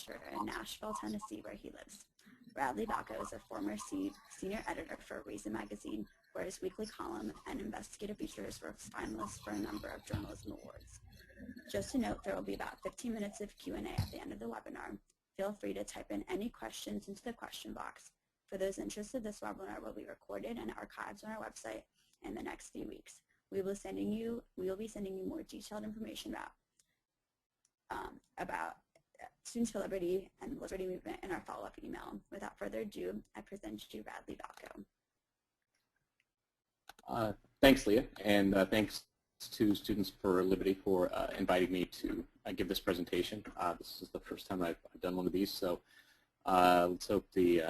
publisher in Nashville, Tennessee, where he lives. Radley Balko is a former senior editor for Reason magazine, where his weekly column and investigative features were finalists for a number of journalism awards. Just to note, there will be about 15 minutes of Q&A at the end of the webinar. Feel free to type in any questions into the question box. For those interested, this webinar will be recorded and archived on our website in the next few weeks. We will be sending you more detailed information about Students for Liberty and the Liberty Movement in our follow-up email. Without further ado, I present you Radley Balko. Thanks, Leah, and thanks to Students for Liberty for inviting me to give this presentation. This is the first time I've done one of these, so let's hope the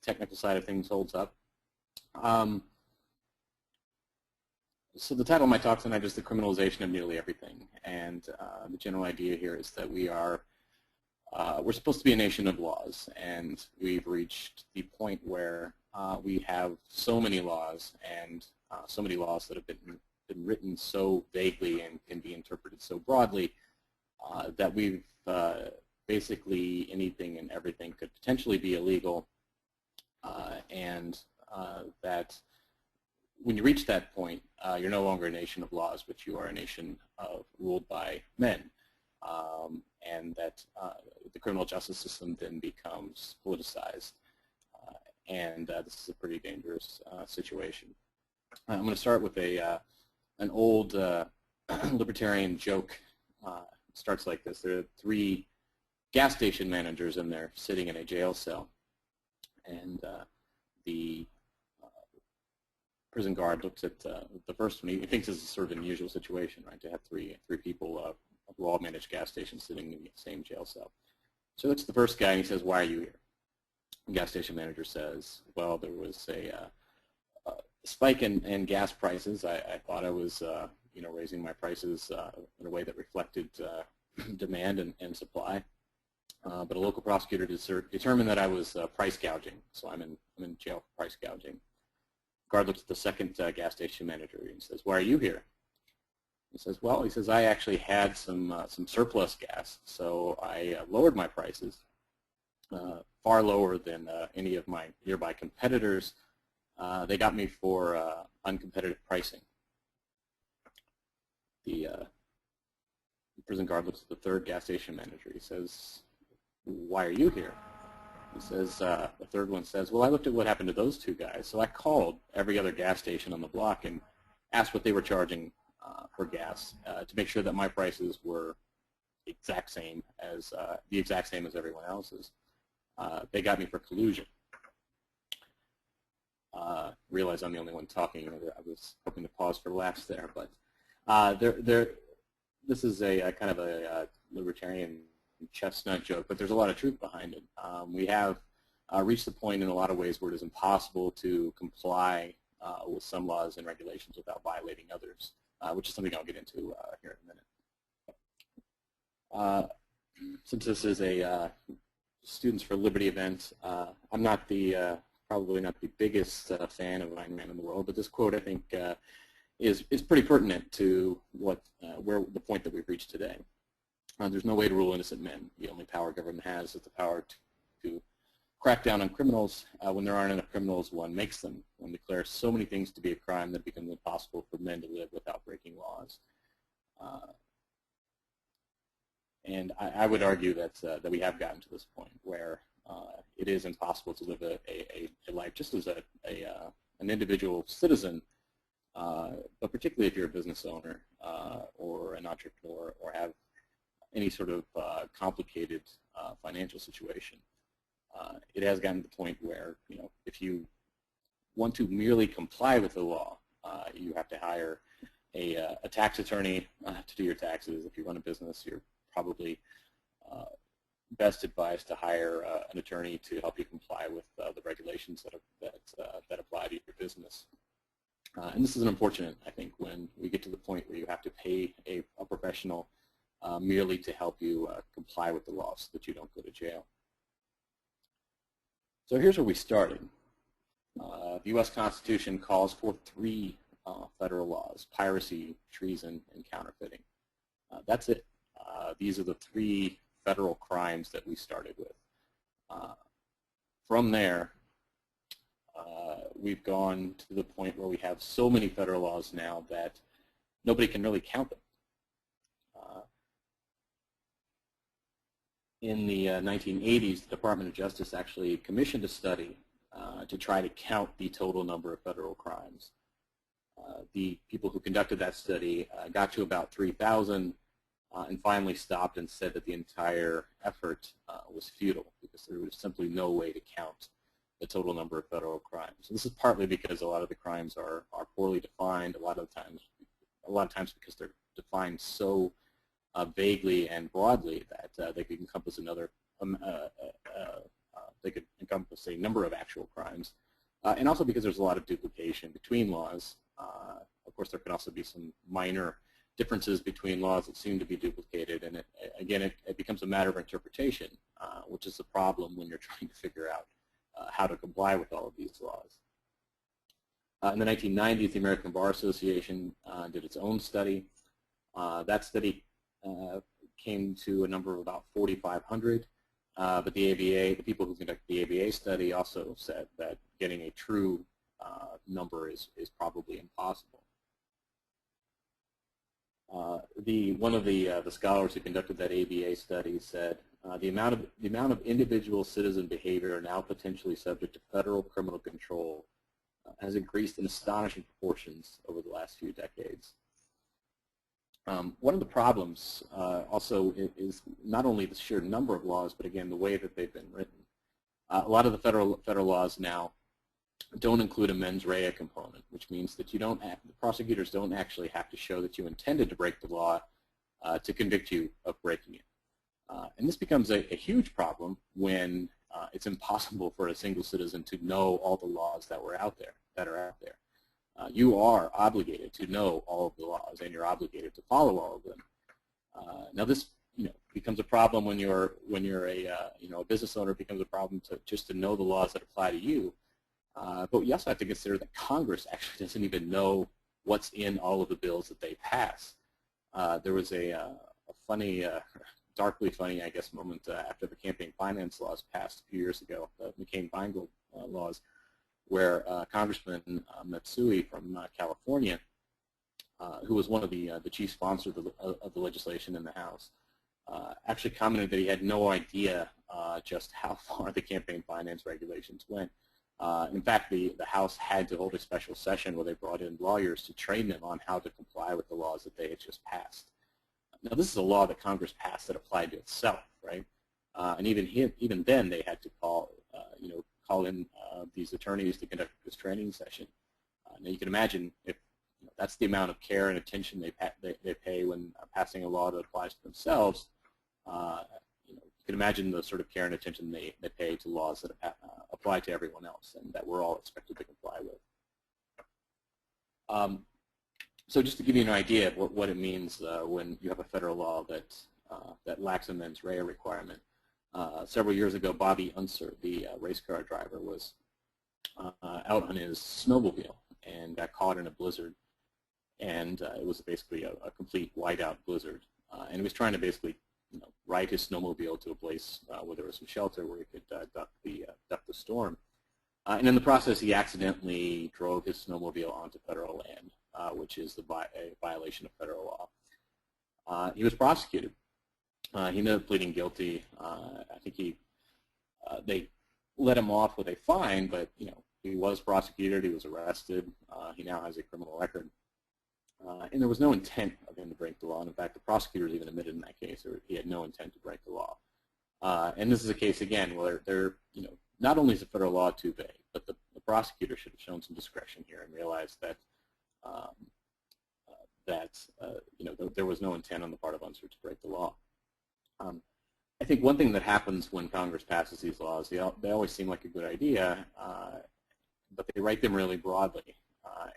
technical side of things holds up. So the title of my talk tonight is The Criminalization of Nearly Everything, and the general idea here is that we're supposed to be a nation of laws, and we've reached the point where we have so many laws, and so many laws that have been written so vaguely and can be interpreted so broadly that we've basically anything and everything could potentially be illegal, and that when you reach that point, you're no longer a nation of laws, but you are a nation ruled by men, and that the criminal justice system then becomes politicized, and this is a pretty dangerous situation. I'm going to start with an old libertarian joke. It starts like this. There are 3 gas station managers in there sitting in a jail cell, and the prison guard looks at the first one. He thinks this is sort of an unusual situation, right, to have three people who all manage gas stations sitting in the same jail cell. So he looks at the first guy and he says, "Why are you here?" The gas station manager says, "Well, there was a spike in gas prices. I thought I was raising my prices in a way that reflected demand and supply. But a local prosecutor determined that I was price gouging, so I'm in jail for price gouging." Guard looks at the second gas station manager and says, "Why are you here?" He says, "Well," he says, "I actually had some surplus gas, so I lowered my prices far lower than any of my nearby competitors. They got me for uncompetitive pricing." The prison guard looks at the third gas station manager. He says, "Why are you here?" He says, the third one says, "Well, I looked at what happened to those 2 guys, so I called every other gas station on the block and asked what they were charging for gas to make sure that my prices were the exact same as everyone else's. They got me for collusion." Realize I'm the only one talking. I was hoping to pause for laughs there, but this is a kind of a libertarian chestnut joke, but there's a lot of truth behind it. We have reached the point in a lot of ways where it is impossible to comply with some laws and regulations without violating others, which is something I'll get into here in a minute. Since this is a Students for Liberty event, I'm not probably not the biggest fan of Ayn Rand in the world, but this quote I think is pretty pertinent to where the point that we've reached today. There's no way to rule innocent men. The only power government has is the power to crack down on criminals. When there aren't enough criminals, one makes them. One declares so many things to be a crime that it becomes impossible for men to live without breaking laws. And I would argue that we have gotten to this point where it is impossible to live a life just as an individual citizen, but particularly if you're a business owner or an entrepreneur or have any sort of complicated financial situation. It has gotten to the point where, if you want to merely comply with the law, you have to hire a tax attorney to do your taxes. If you run a business, you're probably best advised to hire an attorney to help you comply with the regulations that apply to your business. And this is unfortunate, I think, when we get to the point where you have to pay a professional merely to help you comply with the law so that you don't go to jail. So here's where we started. The U.S. Constitution calls for 3 federal laws: piracy, treason, and counterfeiting. That's it. These are the 3 federal crimes that we started with. From there, we've gone to the point where we have so many federal laws now that nobody can really count them. In the 1980s, the Department of Justice actually commissioned a study to try to count the total number of federal crimes. The people who conducted that study got to about 3,000 and finally stopped and said that the entire effort was futile because there was simply no way to count the total number of federal crimes. And this is partly because a lot of the crimes are poorly defined. A lot of times because they're defined so vaguely and broadly that they could encompass they could encompass a number of actual crimes, and also because there's a lot of duplication between laws. Of course, there can also be some minor differences between laws that seem to be duplicated, and it becomes a matter of interpretation, which is a problem when you're trying to figure out how to comply with all of these laws. In the 1990s, the American Bar Association did its own study. That study came to a number of about 4,500, but the ABA, the people who conducted the ABA study also said that getting a true number is probably impossible. One of the scholars who conducted that ABA study said the amount of individual citizen behavior now potentially subject to federal criminal control has increased in astonishing proportions over the last few decades. One of the problems also is not only the sheer number of laws, but again the way that they've been written. A lot of the federal laws now don't include a mens rea component, which means that the prosecutors don't actually have to show that you intended to break the law to convict you of breaking it. And this becomes a huge problem when it's impossible for a single citizen to know all the laws that are out there. You are obligated to know all of the laws, and you're obligated to follow all of them. Now, this becomes a problem when you're a business owner. It becomes a problem just to know the laws that apply to you. But you also have to consider that Congress actually doesn't even know what's in all of the bills that they pass. There was a funny, darkly funny, I guess, moment after the campaign finance laws passed a few years ago, the McCain-Feingold laws, where Congressman Matsui from California, who was one of the chief sponsors of the legislation in the House, actually commented that he had no idea just how far the campaign finance regulations went. In fact, the House had to hold a special session where they brought in lawyers to train them on how to comply with the laws that they had just passed. Now, this is a law that Congress passed that applied to itself, right? And even then, they had to call in these attorneys to conduct this training session. Now, you can imagine if that's the amount of care and attention they pay when passing a law that applies to themselves. You can imagine the sort of care and attention they pay to laws that apply to everyone else and that we're all expected to comply with. So just to give you an idea of what it means when you have a federal law that lacks a mens rea requirement. Several years ago, Bobby Unser, the race car driver, was out on his snowmobile and got caught in a blizzard. And it was basically a complete whiteout blizzard. And he was trying to basically ride his snowmobile to a place where there was some shelter where he could duck the storm. And in the process, he accidentally drove his snowmobile onto federal land, which is a violation of federal law. He was prosecuted. He ended up pleading guilty. I think they let him off with a fine, but he was prosecuted. He was arrested. He now has a criminal record. And there was no intent of him to break the law. And in fact, the prosecutors even admitted in that case that he had no intent to break the law. And this is a case, again, where not only is the federal law too vague, but the prosecutor should have shown some discretion here and realized that there was no intent on the part of Unser to break the law. I think one thing that happens when Congress passes these laws, they always seem like a good idea, but they write them really broadly.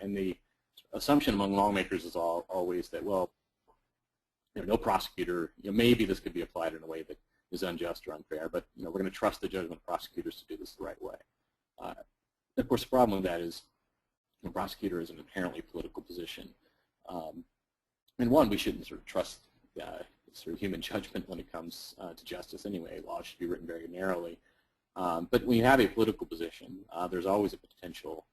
And the assumption among lawmakers is always that, well, no prosecutor, maybe this could be applied in a way that is unjust or unfair, but we're going to trust the judgment of prosecutors to do this the right way. Of course, the problem with that is the prosecutor is an inherently political position. And one, we shouldn't sort of trust sort of human judgment when it comes to justice anyway. Law should be written very narrowly. But when you have a political position, there's always a potential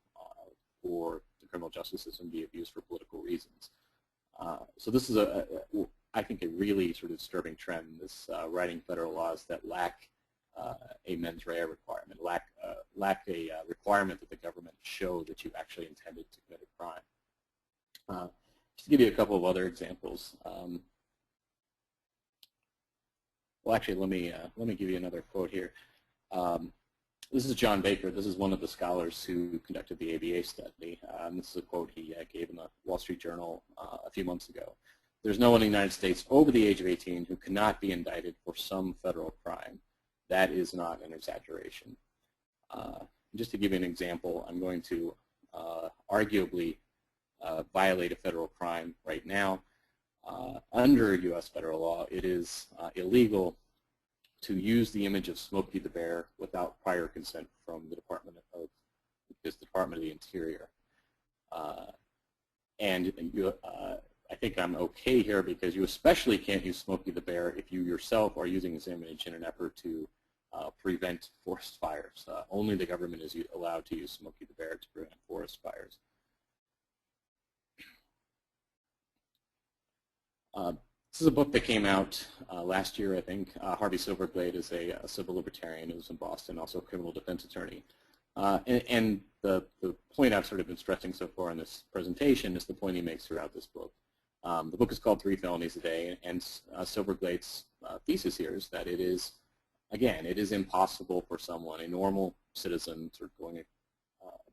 for the criminal justice system to be abused for political reasons. So this is, I think, a really sort of disturbing trend, this writing federal laws that lack a mens rea requirement, lack a requirement that the government show that you actually intended to commit a crime. Just to give you a couple of other examples. Well, actually, let me give you another quote here. This is John Baker. This is one of the scholars who conducted the ABA study. This is a quote he gave in the Wall Street Journal a few months ago. There's no one in the United States over the age of 18 who cannot be indicted for some federal crime. That is not an exaggeration. Just to give you an example, I'm going to arguably violate a federal crime right now. Under U.S. federal law, it is illegal to use the image of Smokey the Bear without prior consent from the Department of the Interior. And I think I'm okay here because you especially can't use Smokey the Bear if you yourself are using this image in an effort to prevent forest fires. Only the government is allowed to use Smokey the Bear to prevent forest fires. This is a book that came out last year, I think. Harvey Silverglade is a civil libertarian who was in Boston, also a criminal defense attorney. And the point I've sort of been stressing so far in this presentation is the point he makes throughout this book. The book is called 3 Felonies a Day, and Silverglade's thesis here is that it is, again, it is impossible for someone, a normal citizen, sort of going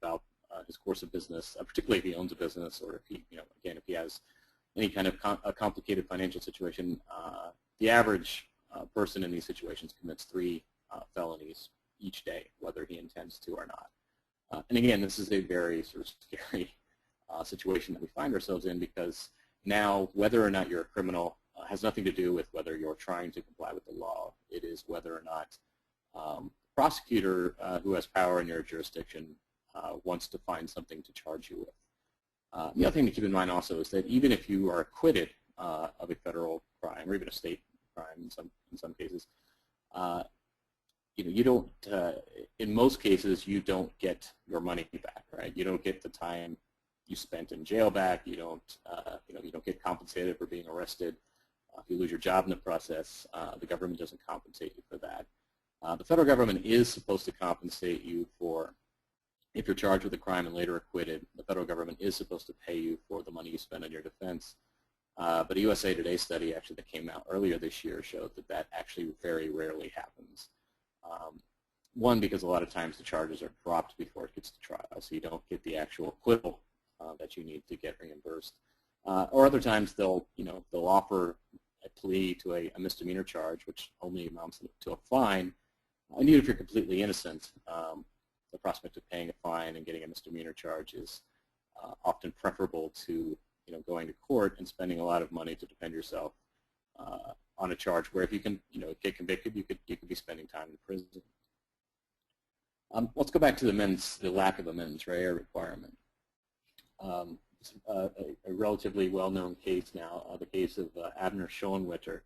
about his course of business, particularly if he owns a business or if he, again, if he has any kind of a complicated financial situation, the average person in these situations commits 3 felonies each day, whether he intends to or not. And again, this is a very sort of scary situation that we find ourselves in, because now whether or not you're a criminal has nothing to do with whether you're trying to comply with the law. It is whether or not the prosecutor who has power in your jurisdiction wants to find something to charge you with. The other thing to keep in mind also is that even if you are acquitted of a federal crime or even a state crime in some cases, you don't. In most cases, you don't get your money back, right? You don't get the time you spent in jail back. You don't. You don't get compensated for being arrested. If you lose your job in the process, the government doesn't compensate you for that. The federal government is supposed to compensate you for, if you're charged with a crime and later acquitted, the federal government is supposed to pay you for the money you spend on your defense. But a USA Today study actually that came out earlier this year showed that that actually very rarely happens. One, because a lot of times the charges are dropped before it gets to trial, so you don't get the actual acquittal that you need to get reimbursed. Or other times they'll offer a plea to a misdemeanor charge, which only amounts to a fine. And even if you're completely innocent, the prospect of paying a fine and getting a misdemeanor charge is often preferable to going to court and spending a lot of money to defend yourself on a charge where if you can get convicted, you could be spending time in prison. Let's go back to the lack of a mens rea requirement. A relatively well-known case now, the case of Abner Schoenwetter,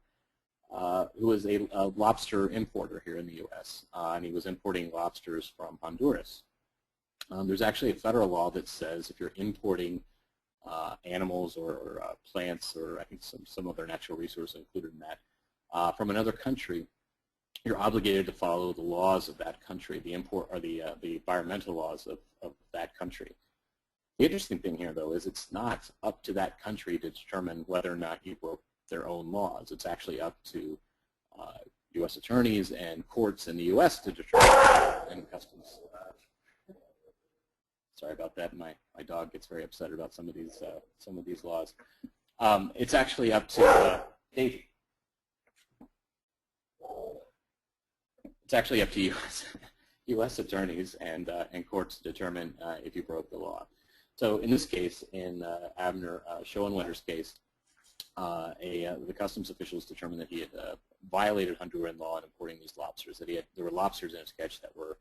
who was a lobster importer here in the U.S., and he was importing lobsters from Honduras. There's actually a federal law that says if you're importing animals or plants, or I think some other natural resource included in that, from another country, you're obligated to follow the laws of that country, the environmental laws of that country. The interesting thing here, though, is it's not up to that country to determine whether or not you broke their own laws. It's actually up to U.S. attorneys and courts in the U.S. to determine, and customs. Sorry about that. My dog gets very upset about some of these laws. It's actually up to Davey. It's actually up to U.S. attorneys and courts to determine if you broke the law. So in this case, in Abner Schoenwetter's case, the customs officials determined that he had violated Honduran law in importing these lobsters. That there were lobsters in his catch that were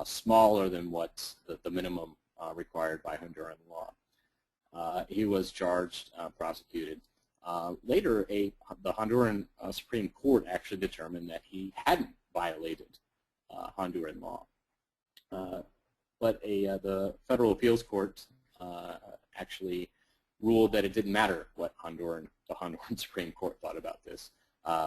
smaller than what the minimum required by Honduran law. He was charged, prosecuted. Later, the Honduran Supreme Court actually determined that he hadn't violated Honduran law. But the Federal Appeals Court actually ruled that it didn't matter what the Honduran Supreme Court thought about this.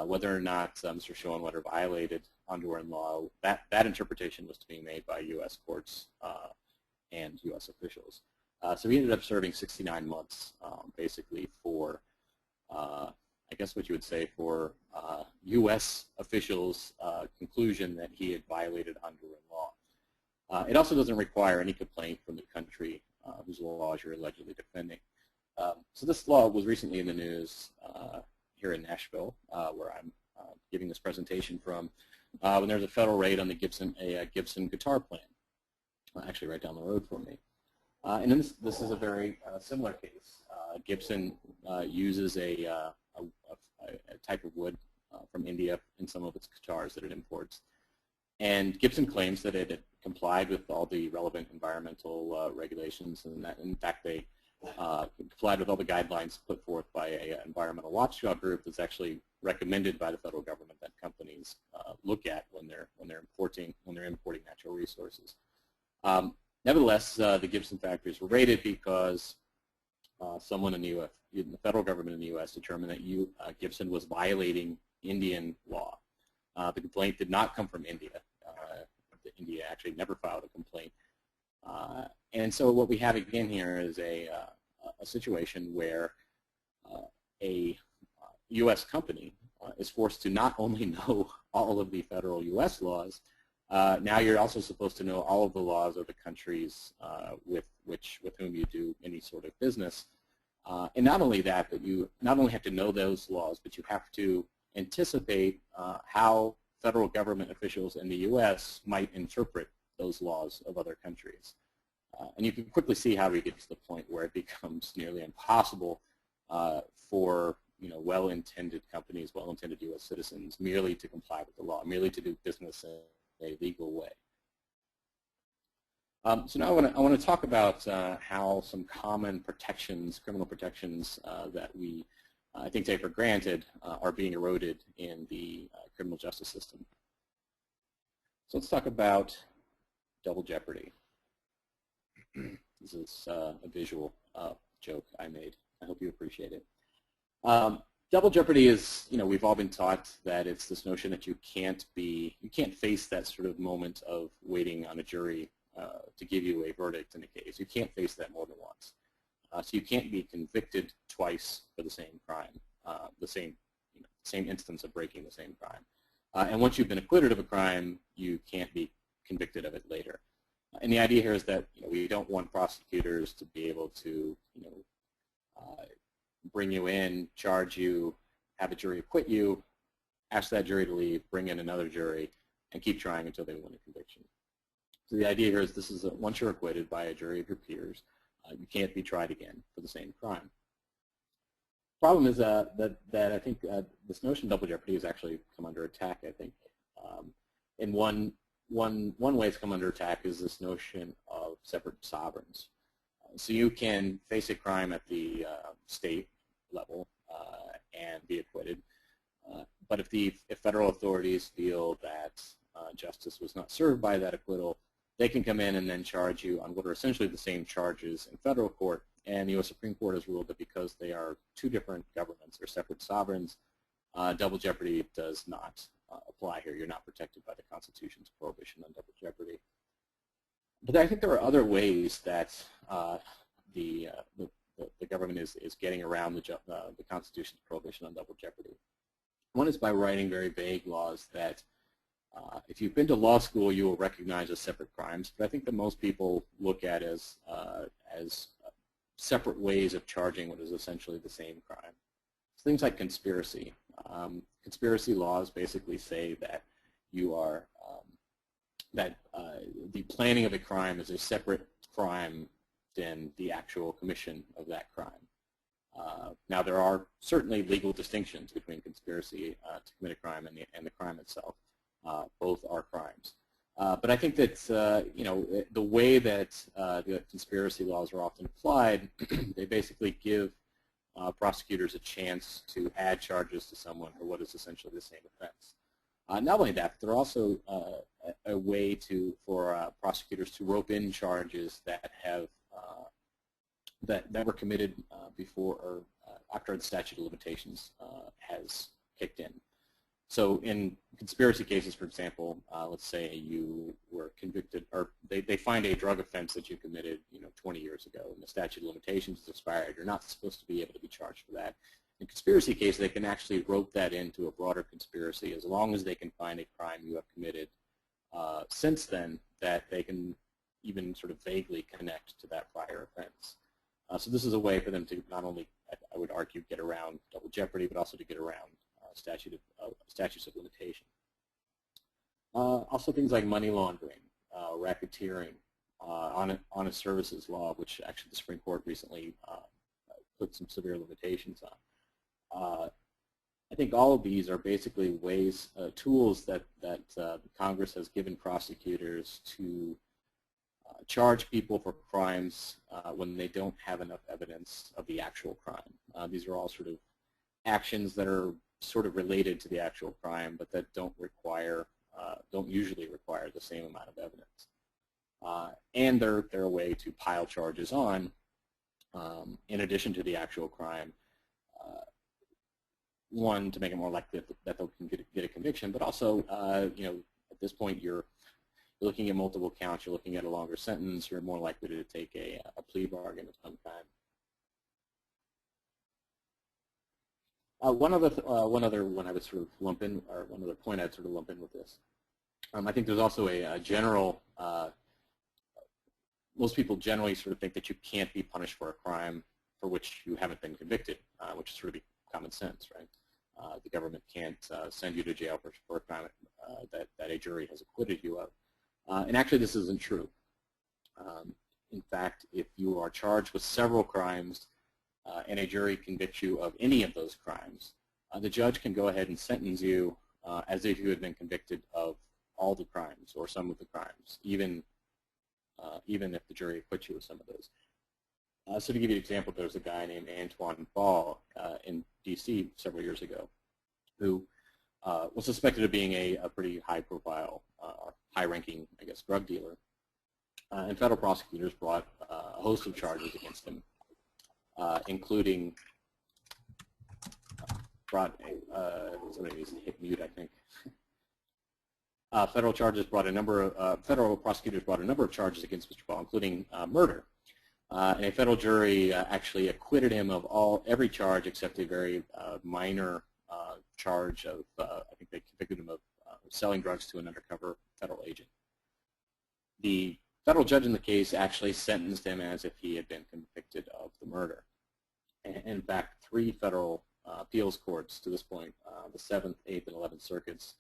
Whether or not Mr. Schoenwetter violated Honduran law, that interpretation was to be made by U.S. courts and U.S. officials. So he ended up serving 69 months, basically for, I guess what you would say, for U.S. officials' conclusion that he had violated Honduran law. It also doesn't require any complaint from the country whose laws you're allegedly defending. So this law was recently in the news here in Nashville, where I'm giving this presentation from, when there was a federal raid on the Gibson guitar plant, actually right down the road from me. And then this is a very similar case. Gibson uses a type of wood from India in some of its guitars that it imports. And Gibson claims that it had complied with all the relevant environmental regulations, and that in fact they complied with all the guidelines put forth by an environmental watchdog group that's actually recommended by the federal government that companies look at when they're importing natural resources. Nevertheless, the Gibson factories were raided because someone in the federal government in the U.S. determined that Gibson was violating Indian law. The complaint did not come from India. India actually never filed a complaint. And so what we have again here is a situation where a U.S. company is forced to not only know all of the federal U.S. laws, now you're also supposed to know all of the laws of the countries with whom you do any sort of business. And not only that, but you not only have to know those laws, but you have to anticipate how federal government officials in the U.S. might interpret those laws of other countries. And you can quickly see how we get to the point where it becomes nearly impossible for well-intended companies, well-intended U.S. citizens, merely to comply with the law, merely to do business in a legal way. So now I want to talk about how some common protections, criminal protections that we I think take for granted are being eroded in the criminal justice system. So let's talk about double jeopardy. This is a visual joke I made. I hope you appreciate it. Double jeopardy is, we've all been taught that it's this notion that you can't face that sort of moment of waiting on a jury to give you a verdict in a case. You can't face that more than once. So you can't be convicted twice for the same crime, the same instance of breaking the same crime. And once you've been acquitted of a crime, you can't be convicted of it later. And the idea here is that we don't want prosecutors to be able to bring you in, charge you, have a jury acquit you, ask that jury to leave, bring in another jury, and keep trying until they win a conviction. So the idea here is this is once you're acquitted by a jury of your peers, you can't be tried again for the same crime. The problem is that I think this notion of double jeopardy has actually come under attack, I think. And one way it's come under attack is this notion of separate sovereigns. So you can face a crime at the state level and be acquitted, but if federal authorities feel that justice was not served by that acquittal, they can come in and then charge you on what are essentially the same charges in federal court. And the U.S. Supreme Court has ruled that because they are two different governments or separate sovereigns, double jeopardy does not apply here. You're not protected by the Constitution's prohibition on double jeopardy. But I think there are other ways that the government is getting around the Constitution's prohibition on double jeopardy. One is by writing very vague laws that if you've been to law school, you will recognize as separate crimes, but I think that most people look at as separate ways of charging what is essentially the same crime. So things like conspiracy. Conspiracy laws basically say that you are the planning of a crime is a separate crime than the actual commission of that crime. Now there are certainly legal distinctions between conspiracy to commit a crime and the crime itself. Both are crimes. But I think that the way that the conspiracy laws are often applied, they basically give prosecutors a chance to add charges to someone for what is essentially the same offense. Not only that, but they're also a way for prosecutors to rope in charges that have that were committed before or after the statute of limitations has kicked in. So in conspiracy cases, for example, let's say you were convicted, or they find a drug offense that you committed, 20 years ago, and the statute of limitations is expired. You're not supposed to be able to be charged for that. In a conspiracy case, they can actually rope that into a broader conspiracy as long as they can find a crime you have committed since then that they can even sort of vaguely connect to that prior offense. So this is a way for them to not only, I would argue, get around double jeopardy, but also to get around statutes of limitation. Also things like money laundering, racketeering, honest services law, which actually the Supreme Court recently put some severe limitations on. I think all of these are basically ways, tools that Congress has given prosecutors to charge people for crimes when they don't have enough evidence of the actual crime. These are all sort of actions that are sort of related to the actual crime, but that don't usually require the same amount of evidence. And they're a way to pile charges on in addition to the actual crime. One, to make it more likely that they'll get a conviction, but also, at this point you're looking at multiple counts, you're looking at a longer sentence, you're more likely to take a plea bargain of some kind. One other one I would sort of lump in, or one other point I'd sort of lump in with this. I think there's also a general, most people generally sort of think that you can't be punished for a crime for which you haven't been convicted, which is sort of common sense, right? The government can't send you to jail for a crime that a jury has acquitted you of. And actually this isn't true. In fact, if you are charged with several crimes and a jury convicts you of any of those crimes, the judge can go ahead and sentence you as if you had been convicted of all the crimes or some of the crimes, even if the jury acquits you of some of those. So to give you an example, there's a guy named Antoine Ball in D.C. several years ago who was suspected of being a pretty high-profile, high-ranking, I guess, drug dealer. And federal prosecutors brought a host of charges against him, including somebody needs to hit mute, I think. Federal prosecutors brought a number of charges against Mr. Ball, including murder. And a federal jury actually acquitted him of every charge except a very minor charge of, I think they convicted him of selling drugs to an undercover federal agent. The federal judge in the case actually sentenced him as if he had been convicted of the murder. And in fact, 3 federal appeals courts to this point, the 7th, 8th, and 11th circuits,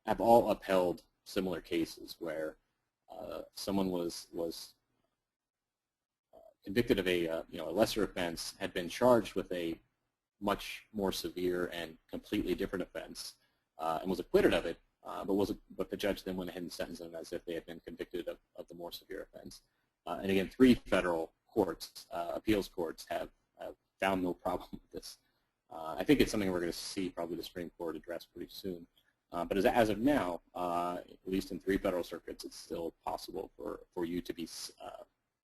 have all upheld similar cases where someone was convicted of a lesser offense, had been charged with a much more severe and completely different offense, and was acquitted of it, but the judge then went ahead and sentenced them as if they had been convicted of the more severe offense. And again, 3 federal courts, appeals courts, have found no problem with this. I think it's something we're going to see probably the Supreme Court address pretty soon. But as of now, at least in 3 federal circuits, it's still possible for you to be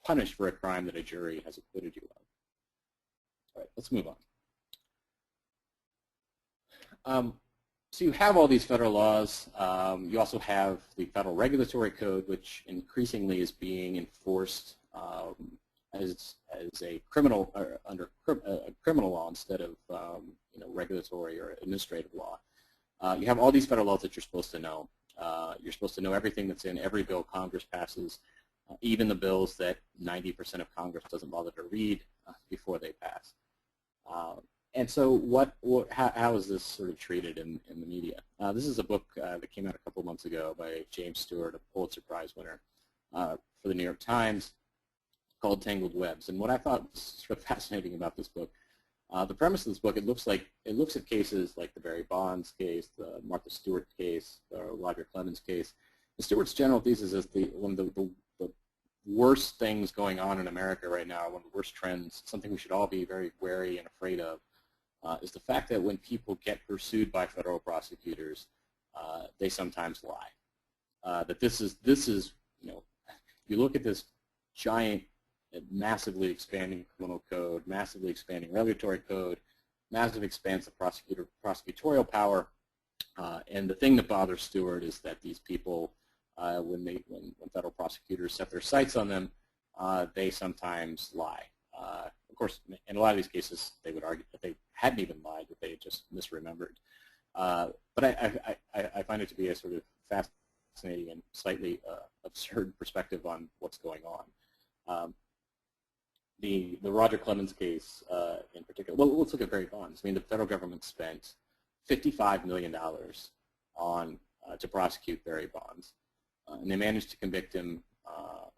punished for a crime that a jury has acquitted you of. All right, let's move on. So you have all these federal laws. You also have the Federal Regulatory Code, which increasingly is being enforced as a criminal under a criminal law instead of regulatory or administrative law. You have all these federal laws that you're supposed to know. You're supposed to know everything that's in every bill Congress passes, even the bills that 90% of Congress doesn't bother to read before they pass. And so how is this sort of treated in the media? This is a book that came out a couple months ago by James Stewart, a Pulitzer Prize winner for the New York Times, called Tangled Webs. And what I thought was sort of fascinating about this book, the premise of this book, it looks at cases like the Barry Bonds case, the Martha Stewart case, the Roger Clemens case. The Stewart's general thesis is one of the worst things going on in America right now, one of the worst trends, something we should all be very wary and afraid of, is the fact that when people get pursued by federal prosecutors, they sometimes lie. That this is, you look at this giant, massively expanding criminal code, massively expanding regulatory code, massive expanse of prosecutorial power, and the thing that bothers Stewart is that these people, when federal prosecutors set their sights on them, they sometimes lie. Of course, in a lot of these cases, they would argue that they hadn't even lied, that they had just misremembered. But I find it to be a sort of fascinating and slightly absurd perspective on what's going on. The Roger Clemens case in particular, well, let's look at Barry Bonds. I mean, the federal government spent $55 million on to prosecute Barry Bonds, and they managed to convict him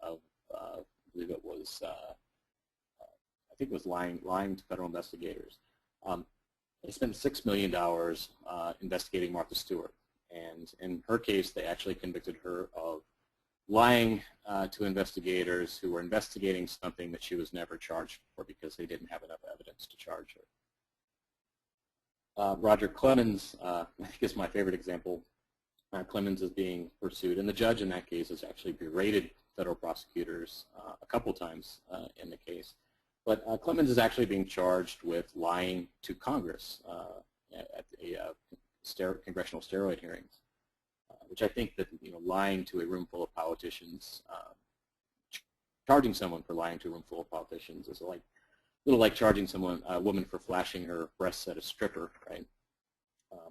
of, I believe it was, I think it was lying to federal investigators. They spent $6 million investigating Martha Stewart, and in her case, they actually convicted her of lying to investigators who were investigating something that she was never charged for because they didn't have enough evidence to charge her. Roger Clemens, I think is my favorite example. Clemens is being pursued, and the judge in that case has actually berated federal prosecutors a couple times in the case. But Clemens is actually being charged with lying to Congress at the congressional steroid hearings, which I think that lying to a room full of politicians, charging someone for lying to a room full of politicians is a little like charging a woman for flashing her breasts at a stripper, right?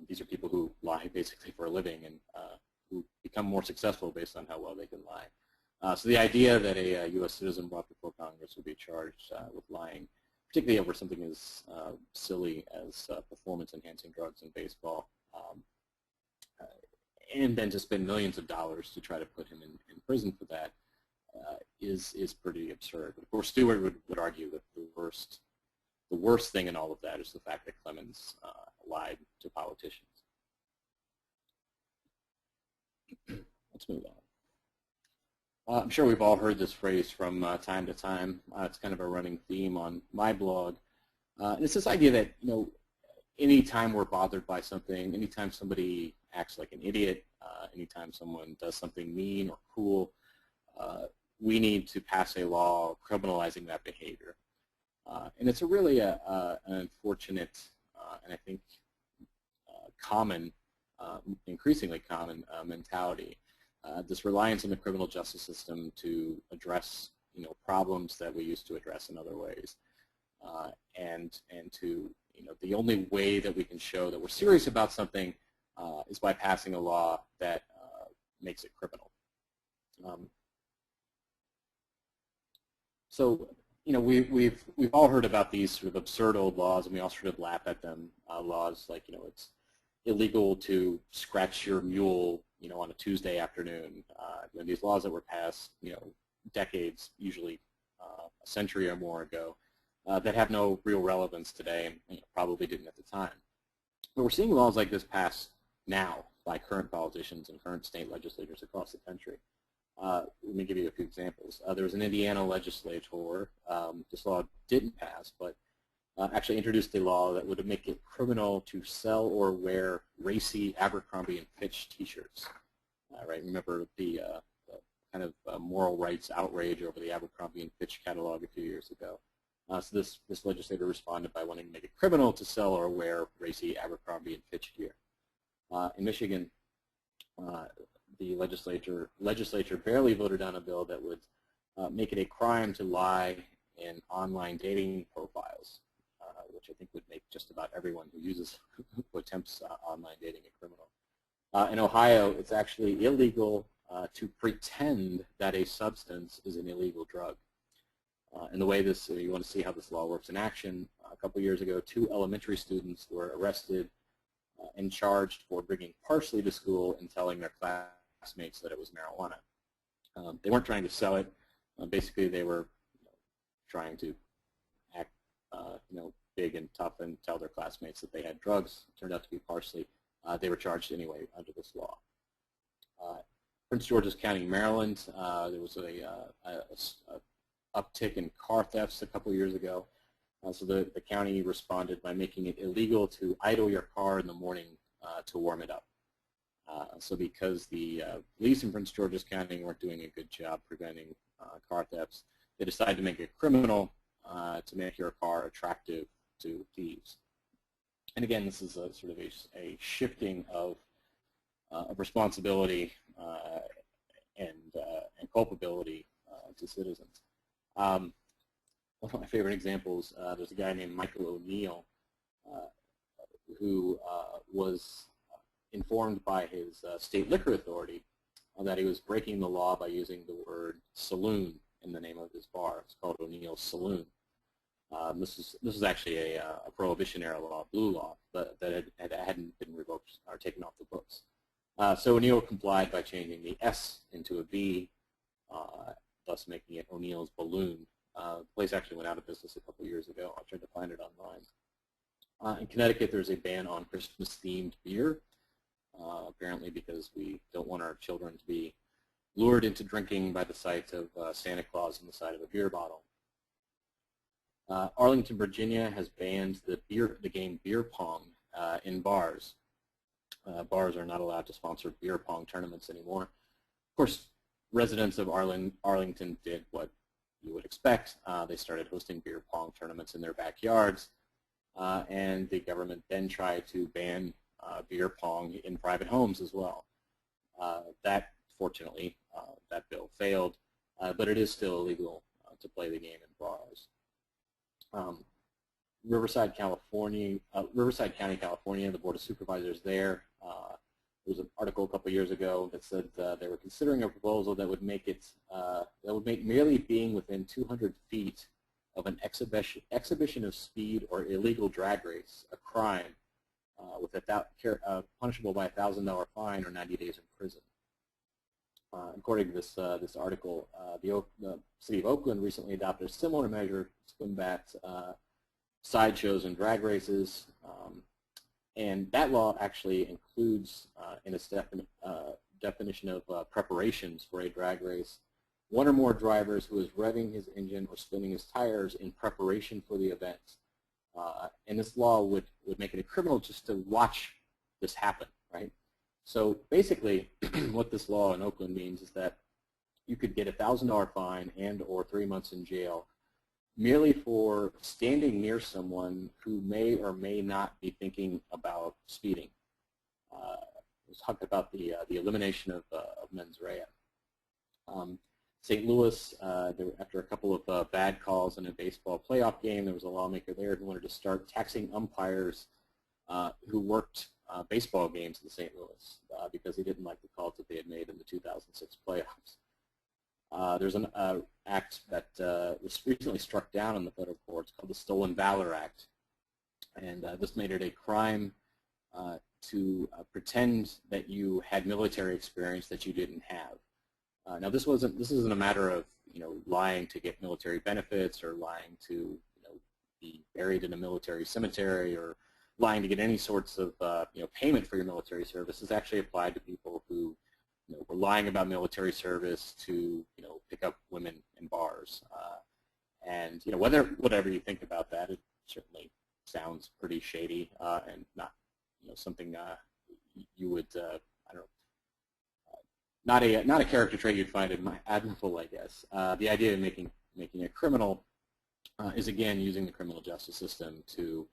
These are people who lie basically for a living and who become more successful based on how well they can lie. So the idea that a U.S. citizen brought before Congress would be charged with lying, particularly over something as silly as performance-enhancing drugs in baseball, and then to spend millions of dollars to try to put him in prison for that is pretty absurd. Of course, Stewart would argue that the worst thing in all of that is the fact that Clemens lied to politicians. Let's move on. I'm sure we've all heard this phrase from time to time. It's kind of a running theme on my blog. And it's this idea that, anytime we're bothered by something, anytime somebody acts like an idiot, anytime someone does something mean or cruel, we need to pass a law criminalizing that behavior. And it's really an unfortunate and I think common, increasingly common mentality. This reliance on the criminal justice system to address problems that we used to address in other ways, and to the only way that we can show that we're serious about something is by passing a law that makes it criminal. So we've all heard about these sort of absurd old laws, and we all sort of laugh at them. Laws like it's illegal to scratch your mule on a Tuesday afternoon. These laws that were passed decades, usually a century or more ago, that have no real relevance today, and probably didn't at the time. But we're seeing laws like this passed now by current politicians and current state legislators across the country. Let me give you a few examples. There was an Indiana legislator, this law didn't pass, but actually introduced a law that would make it criminal to sell or wear racy Abercrombie and Fitch t-shirts. Right? Remember the kind of moral rights outrage over the Abercrombie and Fitch catalog a few years ago. So this legislator responded by wanting to make it criminal to sell or wear racy Abercrombie and Fitch gear. In Michigan, the legislature barely voted on a bill that would make it a crime to lie in online dating profiles, which I think would make just about everyone who attempts online dating a criminal. In Ohio, it's actually illegal to pretend that a substance is an illegal drug. And the way you want to see how this law works in action, a couple years ago, 2 elementary students were arrested and charged for bringing parsley to school and telling their classmates that it was marijuana. They weren't trying to sell it. Basically, they were trying to act big and tough and tell their classmates that they had drugs. It turned out to be parsley. They were charged anyway under this law. Prince George's County, Maryland, there was a uptick in car thefts a couple years ago. So the county responded by making it illegal to idle your car in the morning to warm it up. So because the police in Prince George's County weren't doing a good job preventing car thefts, they decided to make it criminal to make your car attractive to thieves. And again, this is a sort of a shifting of responsibility and culpability to citizens. One of my favorite examples, there's a guy named Michael O'Neill who was informed by his state liquor authority that he was breaking the law by using the word saloon in the name of his bar. It's called O'Neill's Saloon. This is actually a Prohibition era law, blue law, but that hadn't been revoked or taken off the books. So O'Neill complied by changing the S into a B, thus making it O'Neill's Balloon. The place actually went out of business a couple years ago. I tried to find it online. In Connecticut, there's a ban on Christmas-themed beer, apparently because we don't want our children to be lured into drinking by the sight of Santa Claus on the side of a beer bottle. Arlington, Virginia has banned the game beer pong in bars. Bars are not allowed to sponsor beer pong tournaments anymore. Of course, residents of Arlington did what you would expect. They started hosting beer pong tournaments in their backyards, and the government then tried to ban beer pong in private homes as well. That, fortunately, that bill failed, but it is still illegal to play the game in bars. Riverside, California, Riverside County, California, the Board of Supervisors there, there was an article a couple years ago that said they were considering a proposal that would make it, that would make merely being within 200 feet of an exhibition of speed or illegal drag race a crime with punishable by a $1,000 fine or 90 days in prison. According to this article, the city of Oakland recently adopted a similar measure to combat sideshows and drag races, and that law actually includes in its definition of preparations for a drag race, one or more drivers who is revving his engine or spinning his tires in preparation for the event. And this law would make it a criminal just to watch this happen, right? So basically, what this law in Oakland means is that you could get a $1,000 fine and or 3 months in jail merely for standing near someone who may or may not be thinking about speeding. It was talked about the elimination of mens rea. St. Louis, after a couple of bad calls in a baseball playoff game, there was a lawmaker there who wanted to start taxing umpires who worked baseball games in St. Louis because he didn't like the calls that they had made in the 2006 playoffs. There's an act that was recently struck down in the federal courts called the Stolen Valor Act, and this made it a crime to pretend that you had military experience that you didn't have. Now this isn't a matter of lying to get military benefits or lying to be buried in a military cemetery or lying to get any sorts of payment for your military service. Is actually applied to people who were lying about military service to pick up women in bars. And whatever you think about that, it certainly sounds pretty shady and not something you would I don't know. Not a character trait you'd find admirable, I guess. The idea of making it criminal is again using the criminal justice system to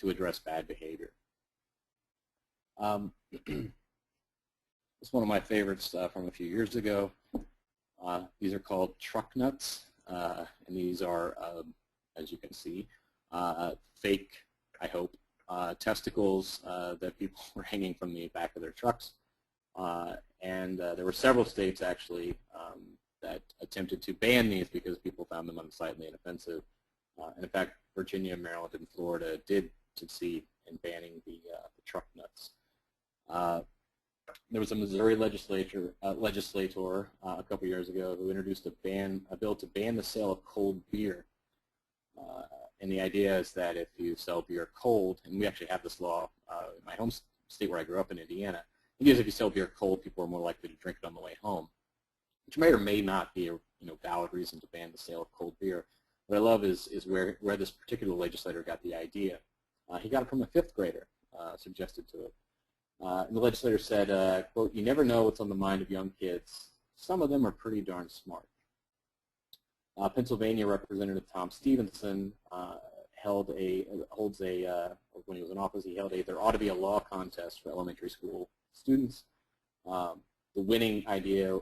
address bad behavior. It's one of my favorites from a few years ago. These are called truck nuts, and these are, as you can see, fake, I hope, testicles that people were hanging from the back of their trucks. And there were several states actually that attempted to ban these because people found them unsightly and offensive. And in fact, Virginia, Maryland, and Florida did succeed in banning the truck nuts. There was a Missouri legislator a couple years ago who introduced a bill to ban the sale of cold beer. And the idea is that if you sell beer cold, and we actually have this law in my home state where I grew up in Indiana, idea is if you sell beer cold, people are more likely to drink it on the way home, which may or may not be a valid reason to ban the sale of cold beer. What I love is where this particular legislator got the idea. He got it from a 5th grader, suggested to it. And the legislator said, quote, "You never know what's on the mind of young kids. Some of them are pretty darn smart." Pennsylvania Representative Tom Stevenson when he was in office, he held there ought to be a law contest for elementary school students. The winning idea,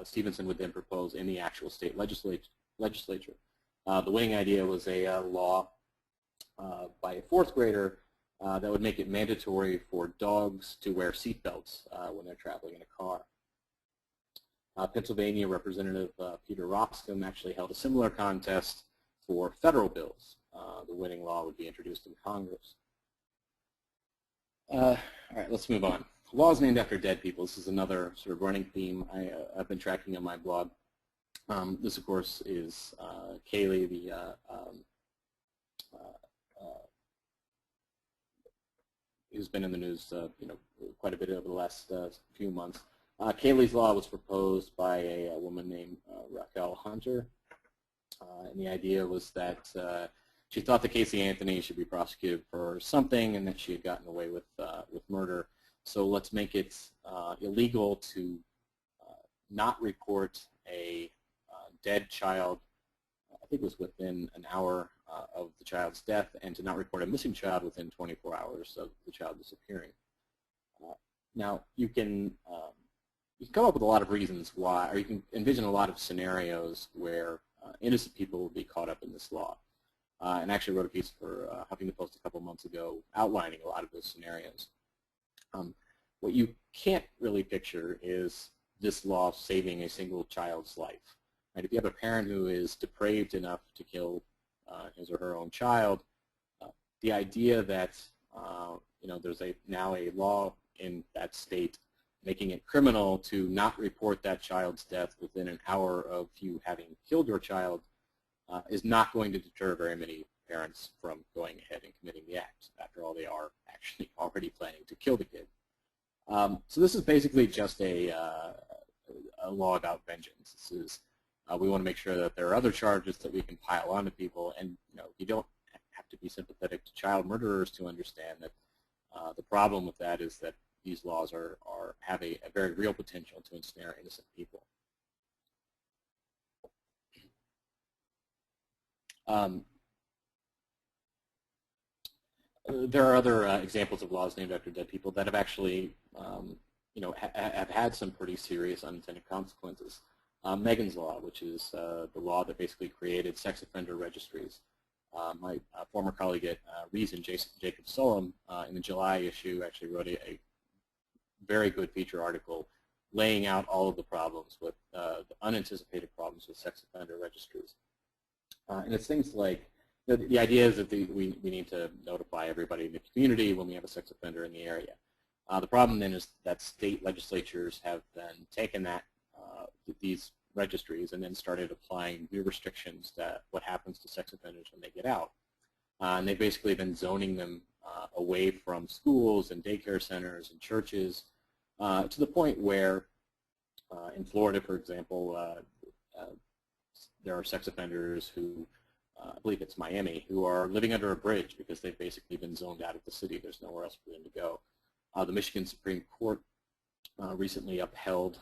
Stevenson would then propose in the actual state legislature. The winning idea was a law by a 4th grader that would make it mandatory for dogs to wear seatbelts when they're traveling in a car. Pennsylvania Representative Peter Roskam actually held a similar contest for federal bills. The winning law would be introduced in Congress. All right, let's move on. Laws named after dead people. This is another sort of running theme I've been tracking on my blog. This, of course, is Kaylee, who's been in the news, quite a bit over the last few months. Kaylee's Law was proposed by a woman named Raquel Hunter, and the idea was that she thought that Casey Anthony should be prosecuted for something, and that she had gotten away with murder. So let's make it illegal to not report a dead child. I think it was within an hour of the child's death, and to not report a missing child within 24 hours of the child disappearing. Now, you can come up with a lot of reasons why, or you can envision a lot of scenarios where innocent people will be caught up in this law. And I actually wrote a piece for Huffington Post a couple months ago outlining a lot of those scenarios. What you can't really picture is this law saving a single child's life. Right? If you have a parent who is depraved enough to kill his or her own child, the idea that there's now a law in that state making it criminal to not report that child's death within an hour of you having killed your child is not going to deter very many parents from going ahead and committing the act. After all, they are actually already planning to kill the kid. So this is basically just a law about vengeance. This is we want to make sure that there are other charges that we can pile onto people, and you don't have to be sympathetic to child murderers to understand that the problem with that is that these laws have a very real potential to ensnare innocent people. There are other examples of laws named after dead people that have actually, have had some pretty serious unintended consequences. Megan's Law, which is the law that basically created sex offender registries. My former colleague at Reason, Jacob Solom, in the July issue actually wrote a very good feature article laying out all of the problems with the unanticipated problems with sex offender registries. And it's things like, the idea is that we need to notify everybody in the community when we have a sex offender in the area. The problem then is that state legislatures have then taken these registries and then started applying new restrictions to what happens to sex offenders when they get out. And they've basically been zoning them away from schools and daycare centers and churches to the point where in Florida, for example, there are sex offenders who, I believe it's Miami, who are living under a bridge because they've basically been zoned out of the city. There's nowhere else for them to go. The Michigan Supreme Court recently upheld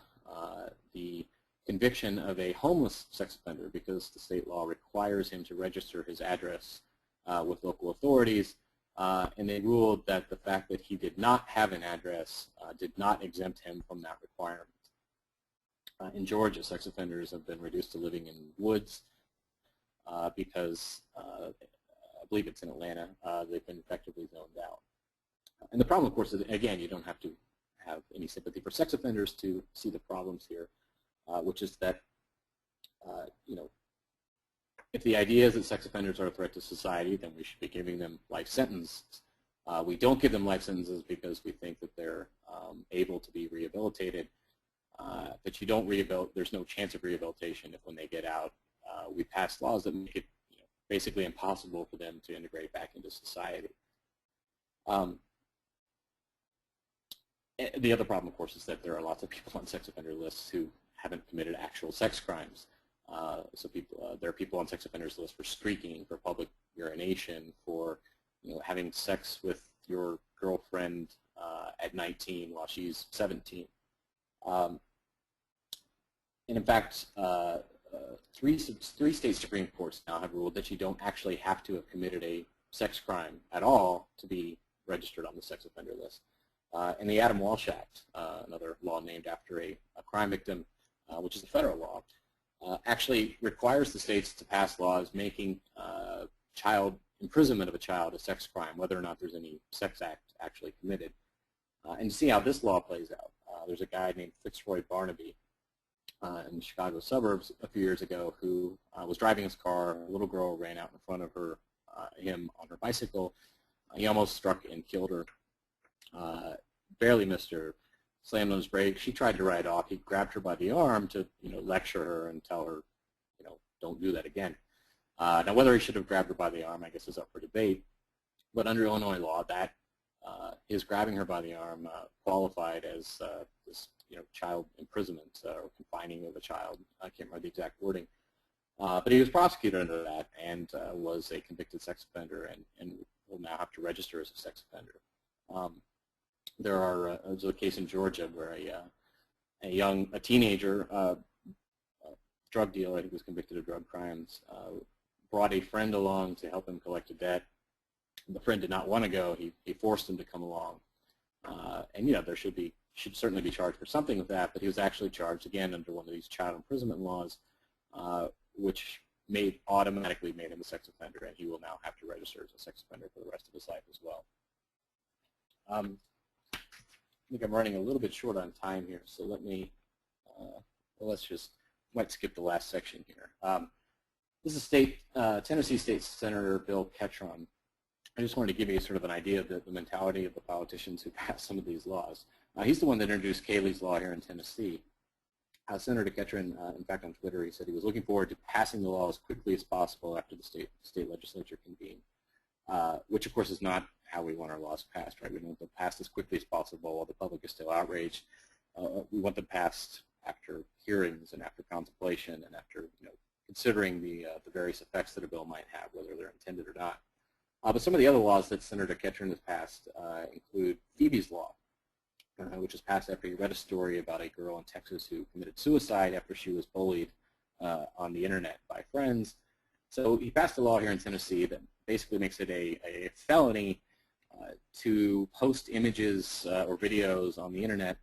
the conviction of a homeless sex offender because the state law requires him to register his address with local authorities, and they ruled that the fact that he did not have an address did not exempt him from that requirement. In Georgia, sex offenders have been reduced to living in woods because, I believe it's in Atlanta, they've been effectively zoned out. And the problem, of course, is, again, you don't have to have any sympathy for sex offenders to see the problems here, which is that, if the idea is that sex offenders are a threat to society, then we should be giving them life sentences. We don't give them life sentences because we think that they're able to be rehabilitated. But you don't there's no chance of rehabilitation if when they get out, we pass laws that make it basically impossible for them to integrate back into society. The other problem, of course, is that there are lots of people on sex offender lists who haven't committed actual sex crimes. There are people on sex offenders lists for streaking, for public urination, for having sex with your girlfriend at 19 while she's 17. And in fact, three state Supreme Courts now have ruled that you don't actually have to have committed a sex crime at all to be registered on the sex offender list. And the Adam Walsh Act, another law named after a crime victim, which is a federal law, actually requires the states to pass laws making child imprisonment of a child a sex crime, whether or not there's any sex act actually committed. And to see how this law plays out, there's a guy named Fitzroy Barnaby in the Chicago suburbs a few years ago who was driving his car. A little girl ran out in front of him on her bicycle. He almost struck and killed her. Barely missed her, slammed on his brakes. She tried to ride off. He grabbed her by the arm to lecture her and tell her, don't do that again. Now, whether he should have grabbed her by the arm, I guess, is up for debate. But under Illinois law, that his grabbing her by the arm qualified as this, child imprisonment or confining of a child. I can't remember the exact wording. But he was prosecuted under that and was a convicted sex offender and will now have to register as a sex offender. There's a case in Georgia where a teenager, drug dealer, I think was convicted of drug crimes, brought a friend along to help him collect a debt. The friend did not want to go. He forced him to come along. And there should certainly be charged for something with that, but he was actually charged again under one of these child imprisonment laws, which automatically made him a sex offender, and he will now have to register as a sex offender for the rest of his life as well. I think I'm running a little bit short on time here, so might skip the last section here. This is Tennessee State Senator Bill Ketron. I just wanted to give you sort of an idea of the mentality of the politicians who passed some of these laws. He's the one that introduced Cayley's Law here in Tennessee. Senator Ketron, in fact, on Twitter, he said he was looking forward to passing the law as quickly as possible after the state legislature convened, which, of course, is not how we want our laws passed, right? We want them passed as quickly as possible while the public is still outraged. We want them passed after hearings and after contemplation and after, considering the various effects that a bill might have, whether they're intended or not. But some of the other laws that Senator Ketron has passed include Phoebe's Law, which was passed after he read a story about a girl in Texas who committed suicide after she was bullied on the internet by friends. So he passed a law here in Tennessee that basically makes it a felony to post images or videos on the internet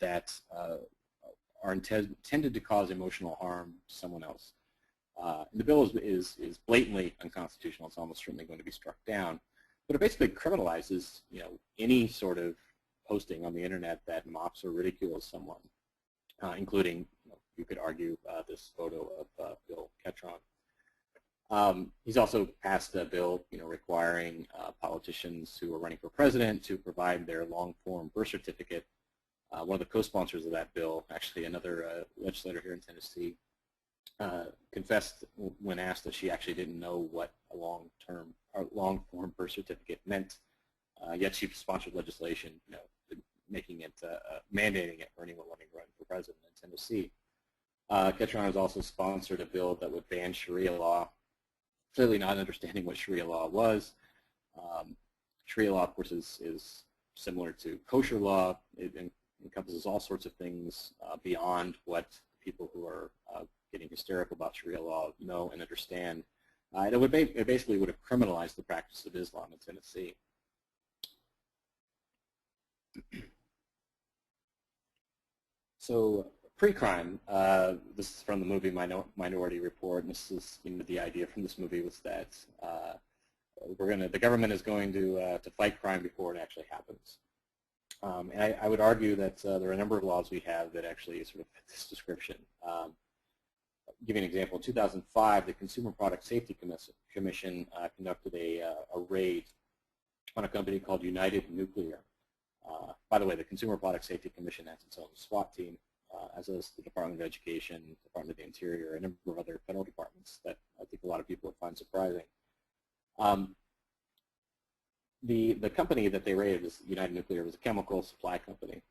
that are intended to cause emotional harm to someone else. And the bill is blatantly unconstitutional. It's almost certainly going to be struck down. But it basically criminalizes, any sort of posting on the internet that mocks or ridicules someone, including, you could argue, this photo of Bill Ketron. He's also passed a bill, requiring politicians who are running for president to provide their long-form birth certificate. One of the co-sponsors of that bill, actually another legislator here in Tennessee, confessed when asked that she actually didn't know what a long-form birth certificate meant. Yet she sponsored legislation, making it mandating it for anyone wanting to run for president in Tennessee. Ketron has also sponsored a bill that would ban Sharia law, clearly not understanding what Sharia law was. Sharia law, of course, is similar to kosher law. It encompasses all sorts of things beyond what people who are getting hysterical about Sharia law know and understand. It basically would have criminalized the practice of Islam in Tennessee. So pre-crime, this is from the movie Minority Report, and this is the idea from this movie was that the government is going to fight crime before it actually happens. And I would argue that there are a number of laws we have that actually sort of fit this description. I'll give you an example. In 2005, the Consumer Product Safety Commission conducted a raid on a company called United Nuclear. By the way, the Consumer Product Safety Commission has its own SWAT team, as does the Department of Education, Department of the Interior, and a number of other federal departments that I think a lot of people would find surprising. the company that they raided, is United Nuclear, was a chemical supply company.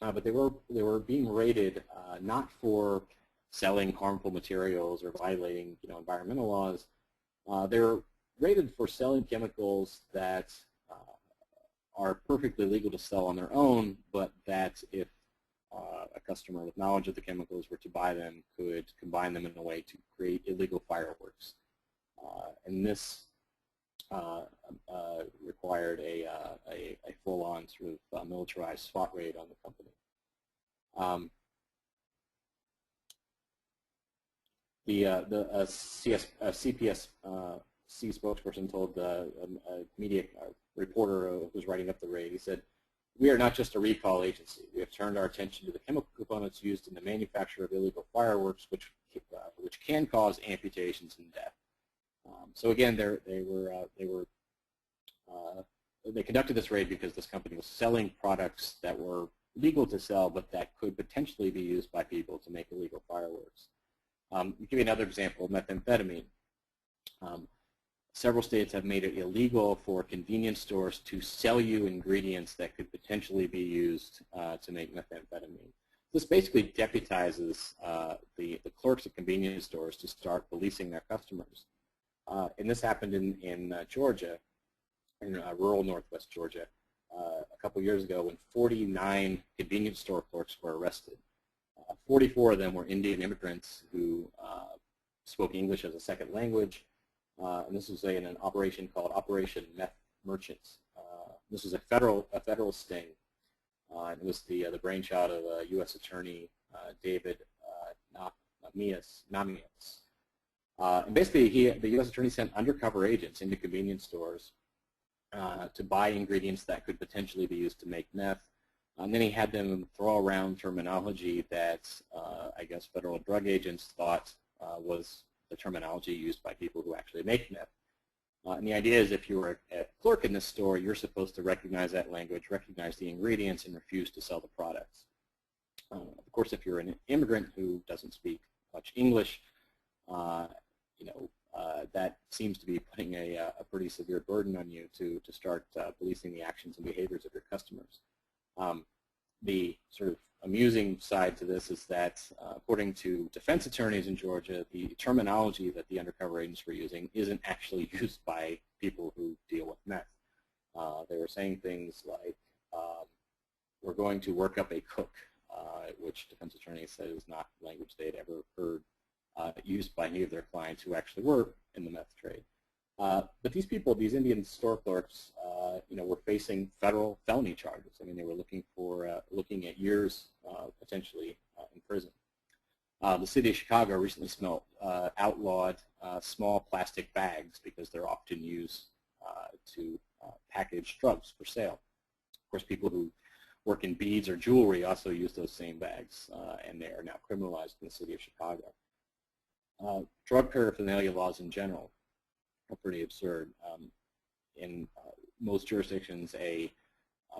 But they were being raided not for selling harmful materials or violating environmental laws. They were raided for selling chemicals that are perfectly legal to sell on their own, but that if a customer with knowledge of the chemicals were to buy them, could combine them in a way to create illegal fireworks. And this required a full-on sort of militarized SWAT raid on the company. The CPSC spokesperson told a media reporter who was writing up the raid, he said, "We are not just a recall agency. We have turned our attention to the chemical components used in the manufacture of illegal fireworks, which can cause amputations and death." So again, they conducted this raid because this company was selling products that were legal to sell, but that could potentially be used by people to make illegal fireworks. I'll give you another example, methamphetamine. Several states have made it illegal for convenience stores to sell you ingredients that could potentially be used to make methamphetamine. This basically deputizes the clerks at convenience stores to start policing their customers. And this happened in Georgia, in rural northwest Georgia, a couple years ago when 49 convenience store clerks were arrested. 44 of them were Indian immigrants who spoke English as a second language, and this was in an operation called Operation Meth Merchants. This was a federal sting. It was the brainchild of U.S. Attorney David Namias. And basically, the U.S. Attorney sent undercover agents into convenience stores to buy ingredients that could potentially be used to make meth. And then he had them throw around terminology that I guess federal drug agents thought was the terminology used by people who actually make meth. And the idea is if you're a clerk in this store, you're supposed to recognize that language, recognize the ingredients, and refuse to sell the products. Of course, if you're an immigrant who doesn't speak much English, that seems to be putting a pretty severe burden on you to start policing the actions and behaviors of your customers. The sort of amusing side to this is that, according to defense attorneys in Georgia, the terminology that the undercover agents were using isn't actually used by people who deal with meth. They were saying things like, "We're going to work up a cook," which defense attorneys said is not language they'd ever heard used by any of their clients who actually were in the meth trade. But these people, these Indian store clerks, were facing federal felony charges. I mean, they were looking at years potentially in prison. The city of Chicago recently outlawed small plastic bags because they're often used to package drugs for sale. Of course, people who work in beads or jewelry also use those same bags, and they are now criminalized in the city of Chicago. Drug paraphernalia laws in general are pretty absurd. In most jurisdictions, a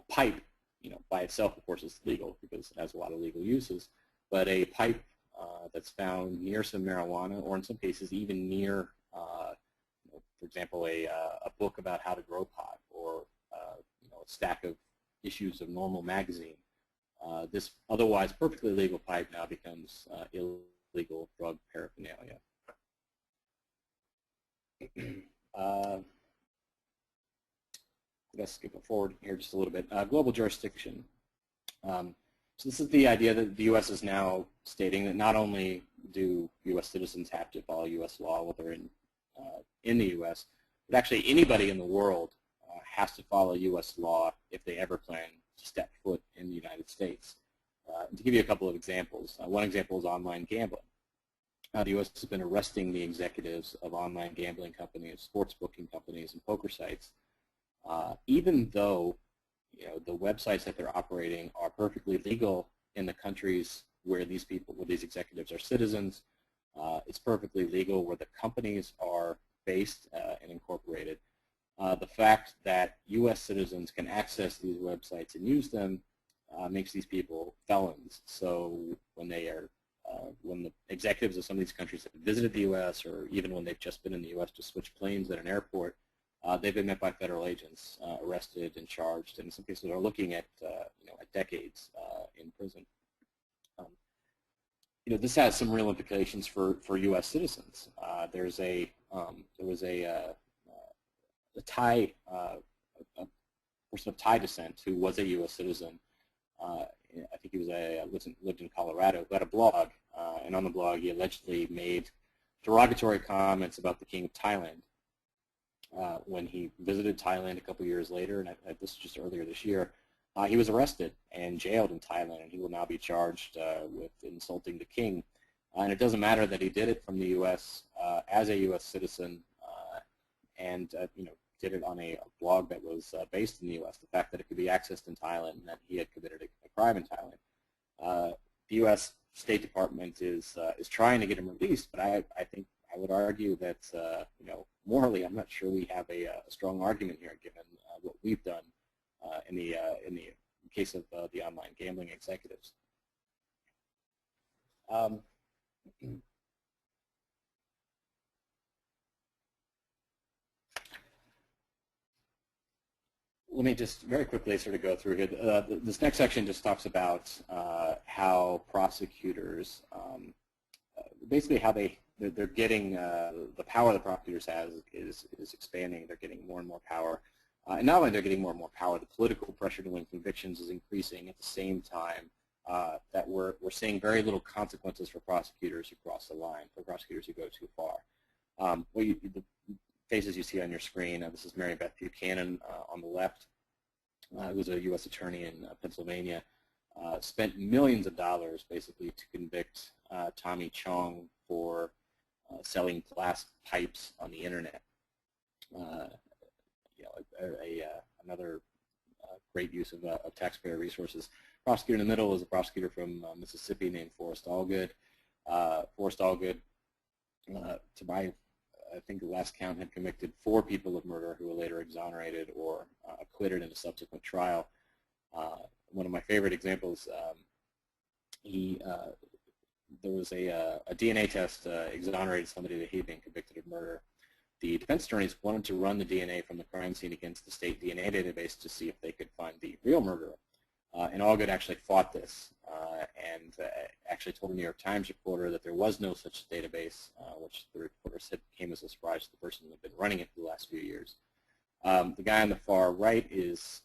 pipe, by itself, of course, is legal because it has a lot of legal uses. But a pipe that's found near some marijuana, or in some cases even near, for example, a book about how to grow pot, or a stack of issues of Normal magazine, this otherwise perfectly legal pipe now becomes illegal drug paraphernalia. Let's skip it forward here just a little bit. Global jurisdiction. So this is the idea that the U.S. is now stating that not only do U.S. citizens have to follow U.S. law while they're in the U.S., but actually anybody in the world has to follow U.S. law if they ever plan to step foot in the United States. To give you a couple of examples, one example is online gambling. The U.S. has been arresting the executives of online gambling companies, sports booking companies, and poker sites, even though the websites that they're operating are perfectly legal in the countries where these executives are citizens. It's perfectly legal where the companies are based and incorporated. The fact that U.S. citizens can access these websites and use them makes these people felons. So when the executives of some of these countries have visited the U.S., or even when they've just been in the U.S. to switch planes at an airport, they've been met by federal agents, arrested and charged, and in some cases are looking at at decades in prison. This has some real implications for U.S. citizens. There was a Thai, a person of Thai descent who was a U.S. citizen. I think he was lived in Colorado, who had a blog, and on the blog he allegedly made derogatory comments about the King of Thailand. When he visited Thailand a couple years later, and this was just earlier this year, he was arrested and jailed in Thailand, and he will now be charged with insulting the king. And it doesn't matter that he did it from the U.S. As a U.S. citizen, and did it on a blog that was based in the U.S. The fact that it could be accessed in Thailand and that he had committed a crime in Thailand. The U.S. State Department is trying to get him released, but I think I would argue that morally, I'm not sure we have a strong argument here, given what we've done in the case of the online gambling executives. Let me just very quickly sort of go through here. This next section just talks about how prosecutors, basically how they're getting, the power the prosecutors has is expanding. They're getting more and more power. And not only they're getting more and more power, the political pressure to win convictions is increasing at the same time that we're seeing very little consequences for prosecutors who cross the line, for prosecutors who go too far. The faces you see on your screen, this is Mary Beth Buchanan on the left, who was a U.S. attorney in Pennsylvania, spent millions of dollars basically to convict Tommy Chong for selling glass pipes on the internet. Another great use of taxpayer resources. Prosecutor in the middle is a prosecutor from Mississippi named Forrest Allgood. Forrest Allgood, to my, I think the last count, had convicted 4 people of murder who were later exonerated or acquitted in a subsequent trial. One of my favorite examples, there was a DNA test exonerated somebody that he had been convicted of murder. The defense attorneys wanted to run the DNA from the crime scene against the state DNA database to see if they could find the real murderer. And Allgood actually fought this and actually told a New York Times reporter that there was no such database, which the reporter said came as a surprise to the person who had been running it for the last few years. The guy on the far right is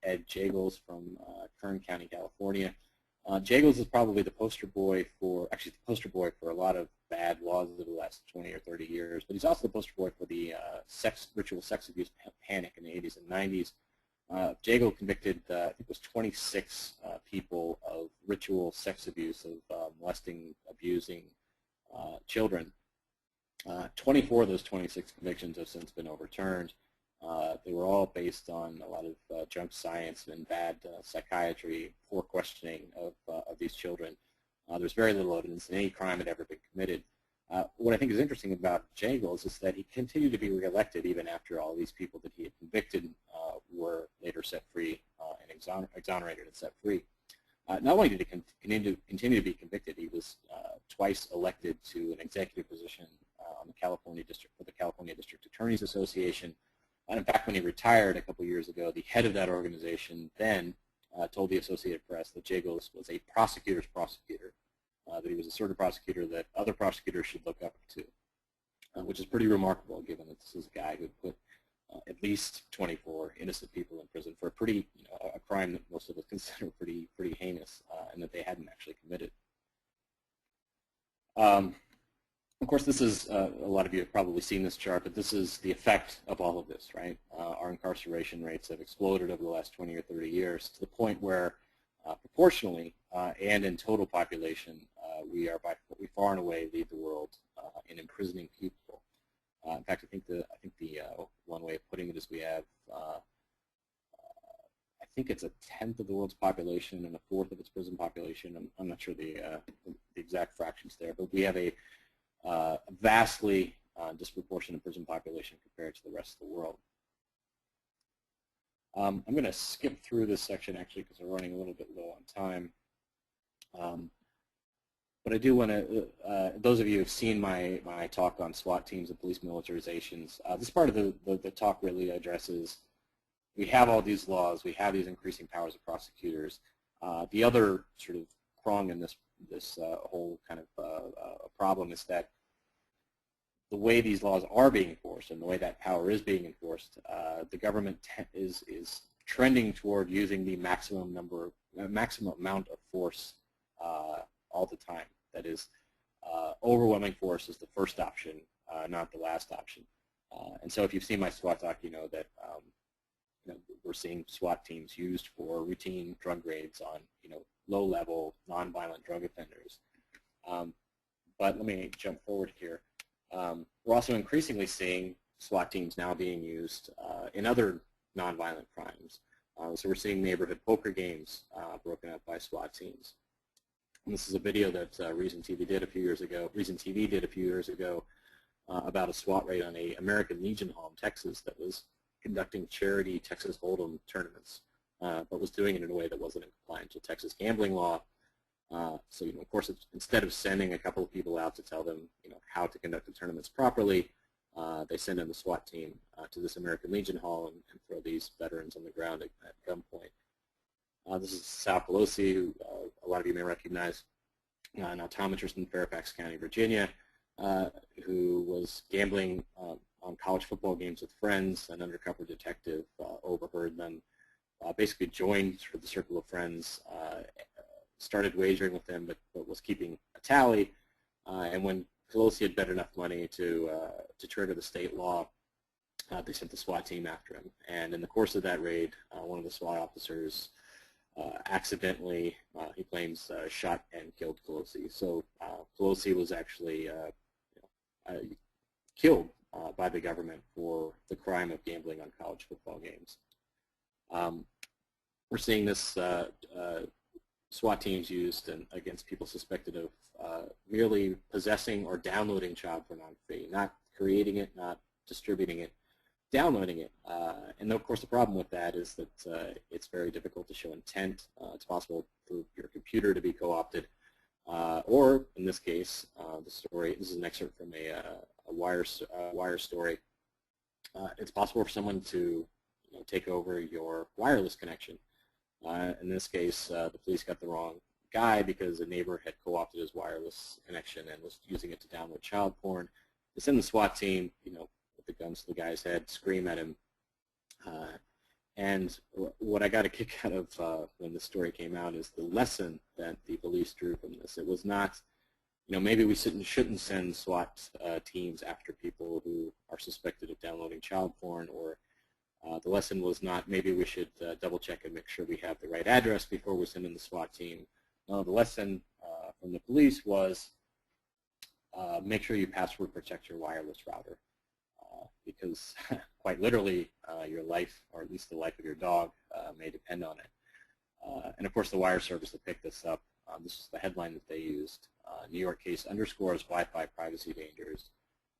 Ed Jagels from Kern County, California. Jagels is probably the poster boy for, a lot of bad laws of the last 20 or 30 years, but he's also the poster boy for the ritual sex abuse panic in the 80s and 90s. Jagel convicted, I think it was 26 people of ritual sex abuse, of molesting, abusing children. 24 of those 26 convictions have since been overturned. They were all based on a lot of junk science and bad psychiatry, poor questioning of these children. There's very little evidence that any crime had ever been committed. What I think is interesting about Jagels is that he continued to be reelected even after all these people that he had convicted were later set free and exonerated and set free. Not only did he continue to be convicted, he was twice elected to an executive position on the California District for the California District Attorneys Association. And in fact, when he retired a couple years ago, the head of that organization then told the Associated Press that Jagels was a prosecutor's prosecutor, that he was a sort of prosecutor that other prosecutors should look up to, which is pretty remarkable given that this is a guy who put at least 24 innocent people in prison for a pretty, a crime that most of us consider pretty heinous, and that they hadn't actually committed. Of course, this is, a lot of you have probably seen this chart, but this is the effect of all of this, right? Our incarceration rates have exploded over the last 20 or 30 years to the point where proportionally and in total population, we far and away lead the world in imprisoning people. In fact, I think the one way of putting it is we have, I think it's 1/10 of the world's population and 1/4 of its prison population. I'm not sure the exact fractions there, but we have a vastly disproportionate prison population compared to the rest of the world. I'm going to skip through this section actually because we're running a little bit low on time. But I do want to, those of you who have seen my talk on SWAT teams and police militarizations, this part of the talk really addresses, we have all these laws, we have these increasing powers of prosecutors. The other sort of prong in this whole kind of problem is that the way these laws are being enforced and the way that power is being enforced, the government is trending toward using the maximum amount of force all the time. That is, overwhelming force is the first option, not the last option. And so if you've seen my SWAT talk, you know that we're seeing SWAT teams used for routine drug raids on low-level, non-violent drug offenders. But let me jump forward here. We're also increasingly seeing SWAT teams now being used in other non-violent crimes. So we're seeing neighborhood poker games broken up by SWAT teams. And this is a video that Reason TV did a few years ago about a SWAT raid on a American Legion Hall in Texas that was conducting charity Texas Hold'em tournaments, but was doing it in a way that wasn't in compliance with Texas gambling law. So, of course, instead of sending a couple of people out to tell them, how to conduct the tournaments properly, they send in the SWAT team to this American Legion Hall and throw these veterans on the ground at gunpoint. This is Sal Pelosi, who a lot of you may recognize, an optometrist in Fairfax County, Virginia, who was gambling on college football games with friends. An undercover detective overheard them, basically joined sort of the circle of friends, started wagering with them, but was keeping a tally. And when Pelosi had bet enough money to trigger the state law, they sent the SWAT team after him. And in the course of that raid, one of the SWAT officers accidentally, he claims, shot and killed Pelosi. So Pelosi was actually killed by the government for the crime of gambling on college football games. We're seeing this SWAT teams used against people suspected of merely possessing or downloading child pornography, not creating it, not distributing it, downloading it. And of course the problem with that is that it's very difficult to show intent. It's possible for your computer to be co-opted, or in this case, this is an excerpt from a wire story. It's possible for someone to take over your wireless connection. In this case, the police got the wrong guy because a neighbor had co-opted his wireless connection and was using it to download child porn. They send the SWAT team, with the guns to the guy's head, scream at him. And what I got a kick out of when this story came out is the lesson that the police drew from this. It was not, maybe we shouldn't send SWAT teams after people who are suspected of downloading child porn, or the lesson was not, maybe we should double check and make sure we have the right address before we send in the SWAT team. No, the lesson from the police was make sure you password protect your wireless router, because quite literally your life, or at least the life of your dog, may depend on it. And of course the wire service that picked this up, this is the headline that they used. New York case underscores Wi-Fi privacy dangers.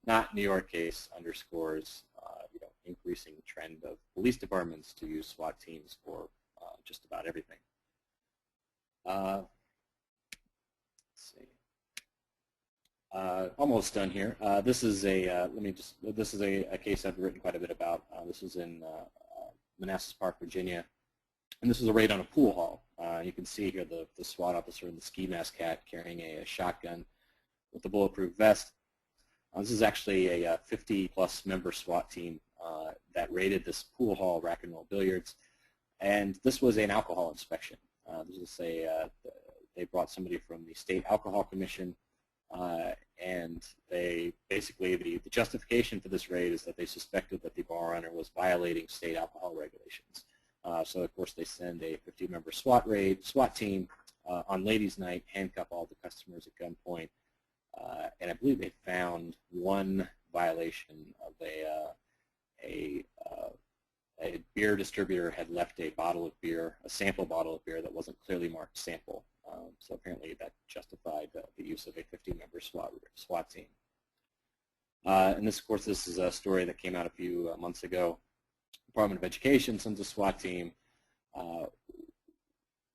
Not New York case underscores increasing trend of police departments to use SWAT teams for just about everything. Let's see. Almost done here. This is a this is a case I've written quite a bit about. This is in Manassas Park, Virginia, and this is a raid on a pool hall. You can see here the SWAT officer in the ski mask hat carrying a shotgun with a bulletproof vest. This is actually a 50-plus member SWAT team that raided this pool hall, Rack and Roll Billiards, and this was an alcohol inspection. This is they brought somebody from the State Alcohol Commission, and they basically, the justification for this raid is that they suspected that the bar owner was violating state alcohol regulations. So of course they send a 50-member SWAT team on ladies' night, handcuff all the customers at gunpoint, and I believe they found one violation of a beer distributor had left a bottle of beer, a sample bottle of beer that wasn't clearly marked sample. So apparently that justified the use of a 50-member SWAT team. And this, of course, this is a story that came out a few months ago. Department of Education sends a SWAT team.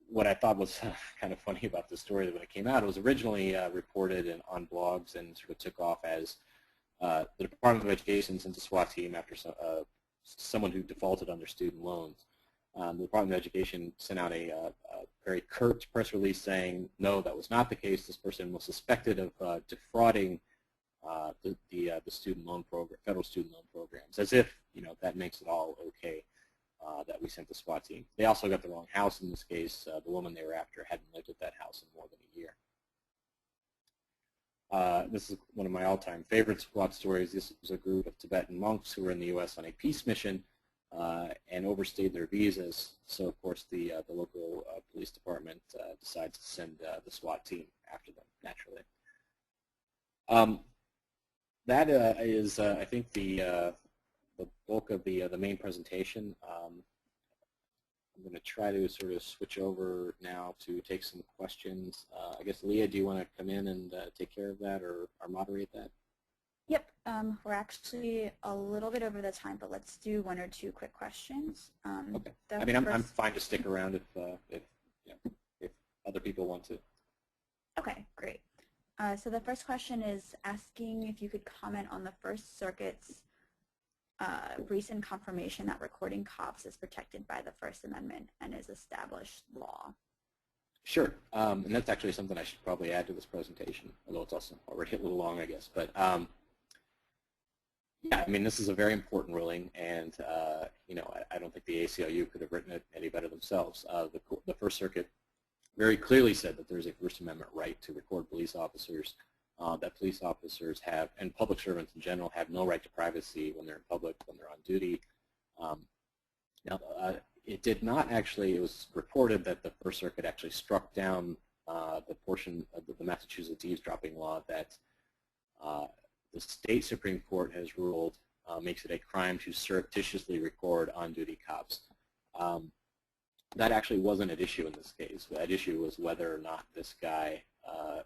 what I thought was kind of funny about this story when it came out, it was originally reported on blogs and sort of took off as the Department of Education sent a SWAT team after someone who defaulted on their student loans. The Department of Education sent out a very curt press release saying, no, that was not the case. This person was suspected of defrauding the student loan program, federal student loan programs, as if that makes it all okay that we sent the SWAT team. They also got the wrong house in this case. The woman they were after hadn't lived at that house in more than a year. This is one of my all-time favorite SWAT stories. This was a group of Tibetan monks who were in the U.S. on a peace mission and overstayed their visas. So, of course, the local police department decides to send the SWAT team after them, naturally. That is, I think, the bulk of the main presentation. I'm going to try to sort of switch over now to take some questions. I guess, Leah, do you want to come in and take care of that or moderate that? Yep, we're actually a little bit over the time, but let's do one or two quick questions. Okay. I mean, I'm fine to stick around if other people want to. Okay, great. So the first question is asking if you could comment on the First Circuit's recent confirmation that recording cops is protected by the First Amendment and is established law. Sure, and that's actually something I should probably add to this presentation, although it's also already a little long, I guess. But yeah, I mean, this is a very important ruling, and I don't think the ACLU could have written it any better themselves. The First Circuit very clearly said that there's a First Amendment right to record police officers, that police officers have, and public servants in general, have no right to privacy when they're in public, when they're on duty. Now, it did not actually, it was reported that the First Circuit actually struck down the portion of the Massachusetts eavesdropping law that the state Supreme Court has ruled makes it a crime to surreptitiously record on-duty cops. That actually wasn't at issue in this case. That issue was whether or not this guy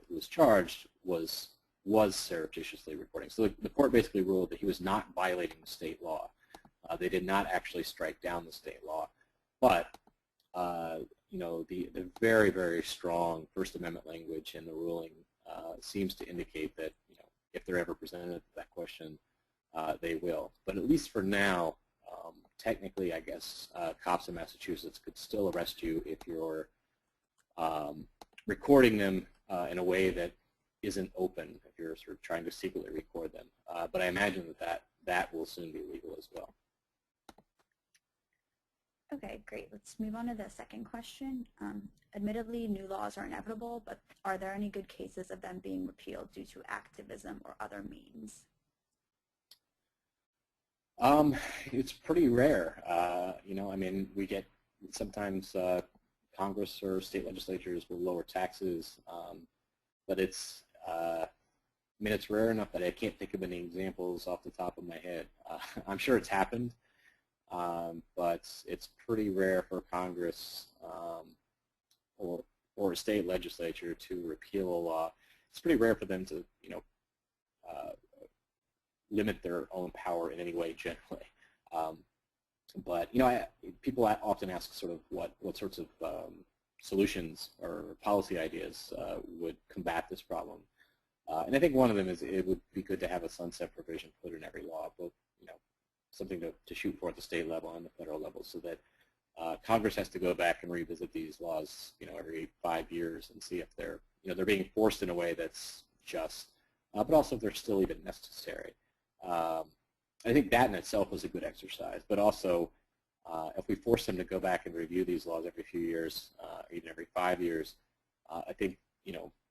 who was charged was surreptitiously recording. So the court basically ruled that he was not violating the state law. They did not actually strike down the state law, but the very, very strong First Amendment language in the ruling seems to indicate that if they're ever presented that question, they will. But at least for now, technically, I guess cops in Massachusetts could still arrest you if you're recording them in a way that isn't open, if you're sort of trying to secretly record them. But I imagine that will soon be legal as well. Okay, great. Let's move on to the second question. Admittedly, new laws are inevitable, but are there any good cases of them being repealed due to activism or other means? It's pretty rare. I mean, we get sometimes Congress or state legislatures will lower taxes, but it's, I mean, it's rare enough that I can't think of any examples off the top of my head. I'm sure it's happened, but it's pretty rare for Congress or a state legislature to repeal a law. It's pretty rare for them to, limit their own power in any way generally. But people often ask sort of what sorts of solutions or policy ideas would combat this problem. And I think one of them is it would be good to have a sunset provision put in every law, both something to shoot for at the state level and the federal level, so that Congress has to go back and revisit these laws every 5 years and see if they're being forced in a way that's just, but also if they're still even necessary. I think that in itself was a good exercise, but also if we force them to go back and review these laws every few years, even every 5 years, I think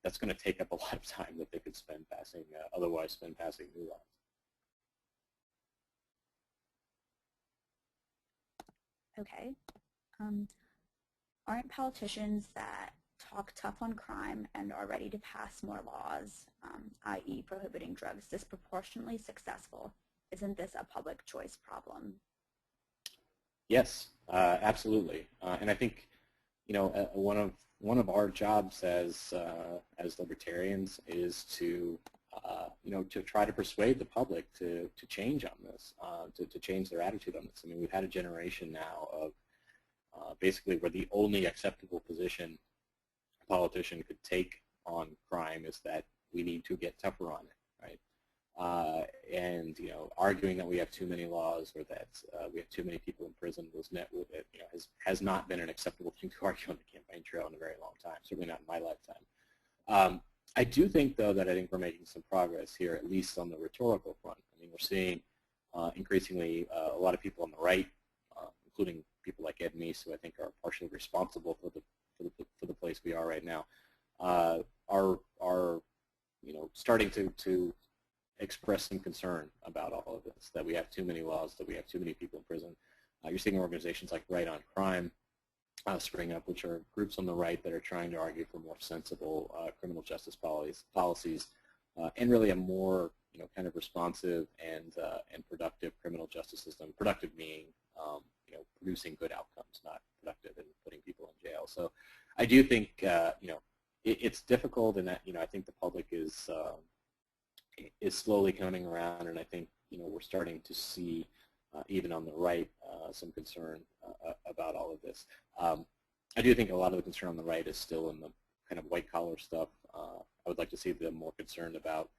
that's going to take up a lot of time that they could spend otherwise spend passing new laws. Okay. Aren't politicians that talk tough on crime and are ready to pass more laws, i.e. prohibiting drugs, disproportionately successful? Isn't this a public choice problem? Yes, absolutely. And I think one of our jobs as libertarians is to to try to persuade the public to change on this, to change their attitude on this. I mean, we've had a generation now of basically where the only acceptable position a politician could take on crime is that we need to get tougher on it, right? And arguing that we have too many laws or that we have too many people in prison has not been an acceptable thing to argue on the campaign trail in a very long time. Certainly not in my lifetime. I do think, though, that I think we're making some progress here, at least on the rhetorical front. I mean, we're seeing increasingly a lot of people on the right, including people like Ed Meese, who I think are partially responsible for the place we are right now, are starting to express some concern about all of this, that we have too many laws, that we have too many people in prison. You're seeing organizations like Right on Crime spring up, which are groups on the right that are trying to argue for more sensible criminal justice policies and really a more kind of responsive and productive criminal justice system. Productive meaning producing good outcomes, not productive in putting people in jail. So I do think it's difficult, and that I think the public is slowly coming around, and I think we're starting to see even on the right some concern about all of this. I do think a lot of the concern on the right is still in the kind of white collar stuff. I would like to see them more concerned about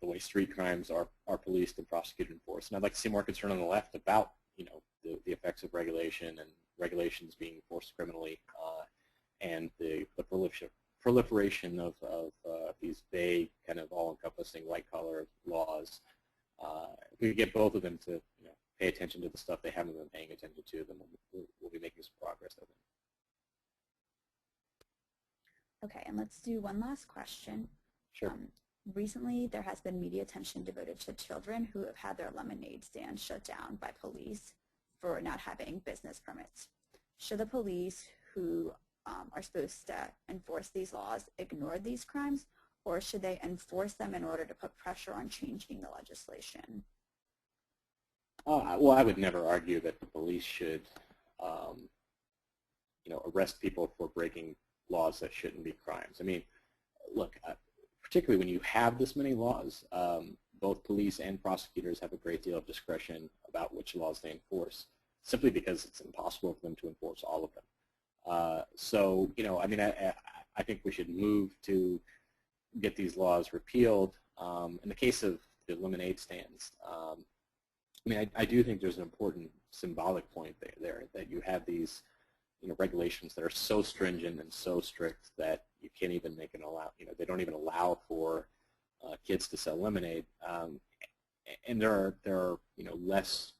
the way street crimes are policed and prosecuted and enforced, and I'd like to see more concern on the left about the effects of regulation and regulations being enforced criminally, and the proliferation of these vague, kind of all-encompassing white-collar laws. If we could get both of them to pay attention to the stuff they haven't been paying attention to, then we'll be making some progress, I think. Okay, and let's do one last question. Sure. Recently, there has been media attention devoted to children who have had their lemonade stand shut down by police for not having business permits. Should the police who are supposed to enforce these laws ignore these crimes, or should they enforce them in order to put pressure on changing the legislation? Well, I would never argue that the police should, arrest people for breaking laws that shouldn't be crimes. I mean, look, particularly when you have this many laws, both police and prosecutors have a great deal of discretion about which laws they enforce, simply because it's impossible for them to enforce all of them. So, I mean, I think we should move to get these laws repealed. In the case of the lemonade stands, I mean, I do think there's an important symbolic point there that you have these, regulations that are so stringent and so strict that you can't even make an they don't even allow for kids to sell lemonade, and there are less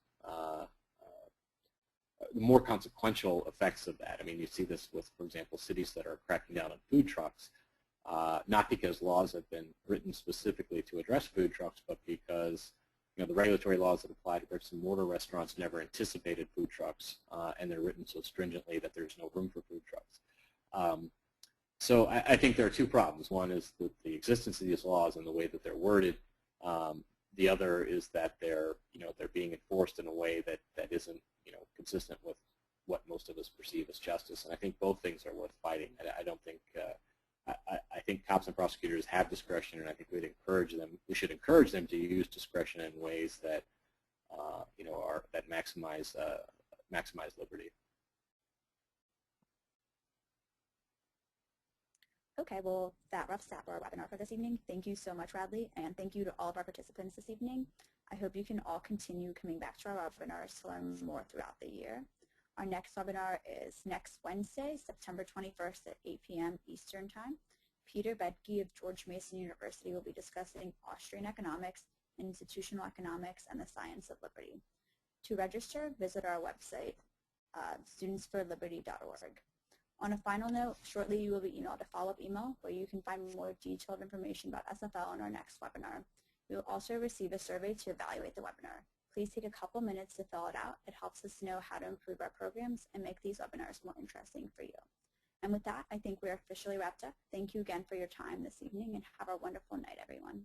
more consequential effects of that. I mean, you see this with, for example, cities that are cracking down on food trucks, not because laws have been written specifically to address food trucks, but because the regulatory laws that apply to bricks and mortar restaurants never anticipated food trucks, and they're written so stringently that there's no room for food trucks. So I think there are two problems. One is the existence of these laws and the way that they're worded. The other is that they're being enforced in a way that isn't consistent with what most of us perceive as justice. And I think both things are worth fighting. I don't think I think cops and prosecutors have discretion, and I think we should encourage them to use discretion in ways that that maximize liberty. Okay, well, that wraps up our webinar for this evening. Thank you so much, Radley, and thank you to all of our participants this evening. I hope you can all continue coming back to our webinars to learn more throughout the year. Our next webinar is next Wednesday, September 21st at 8 p.m. Eastern Time. Peter Bedke of George Mason University will be discussing Austrian economics, institutional economics, and the science of liberty. To register, visit our website, studentsforliberty.org. On a final note, shortly you will be emailed a follow-up email where you can find more detailed information about SFL in our next webinar. We will also receive a survey to evaluate the webinar. Please take a couple minutes to fill it out. It helps us know how to improve our programs and make these webinars more interesting for you. And with that, I think we are officially wrapped up. Thank you again for your time this evening, and have a wonderful night, everyone.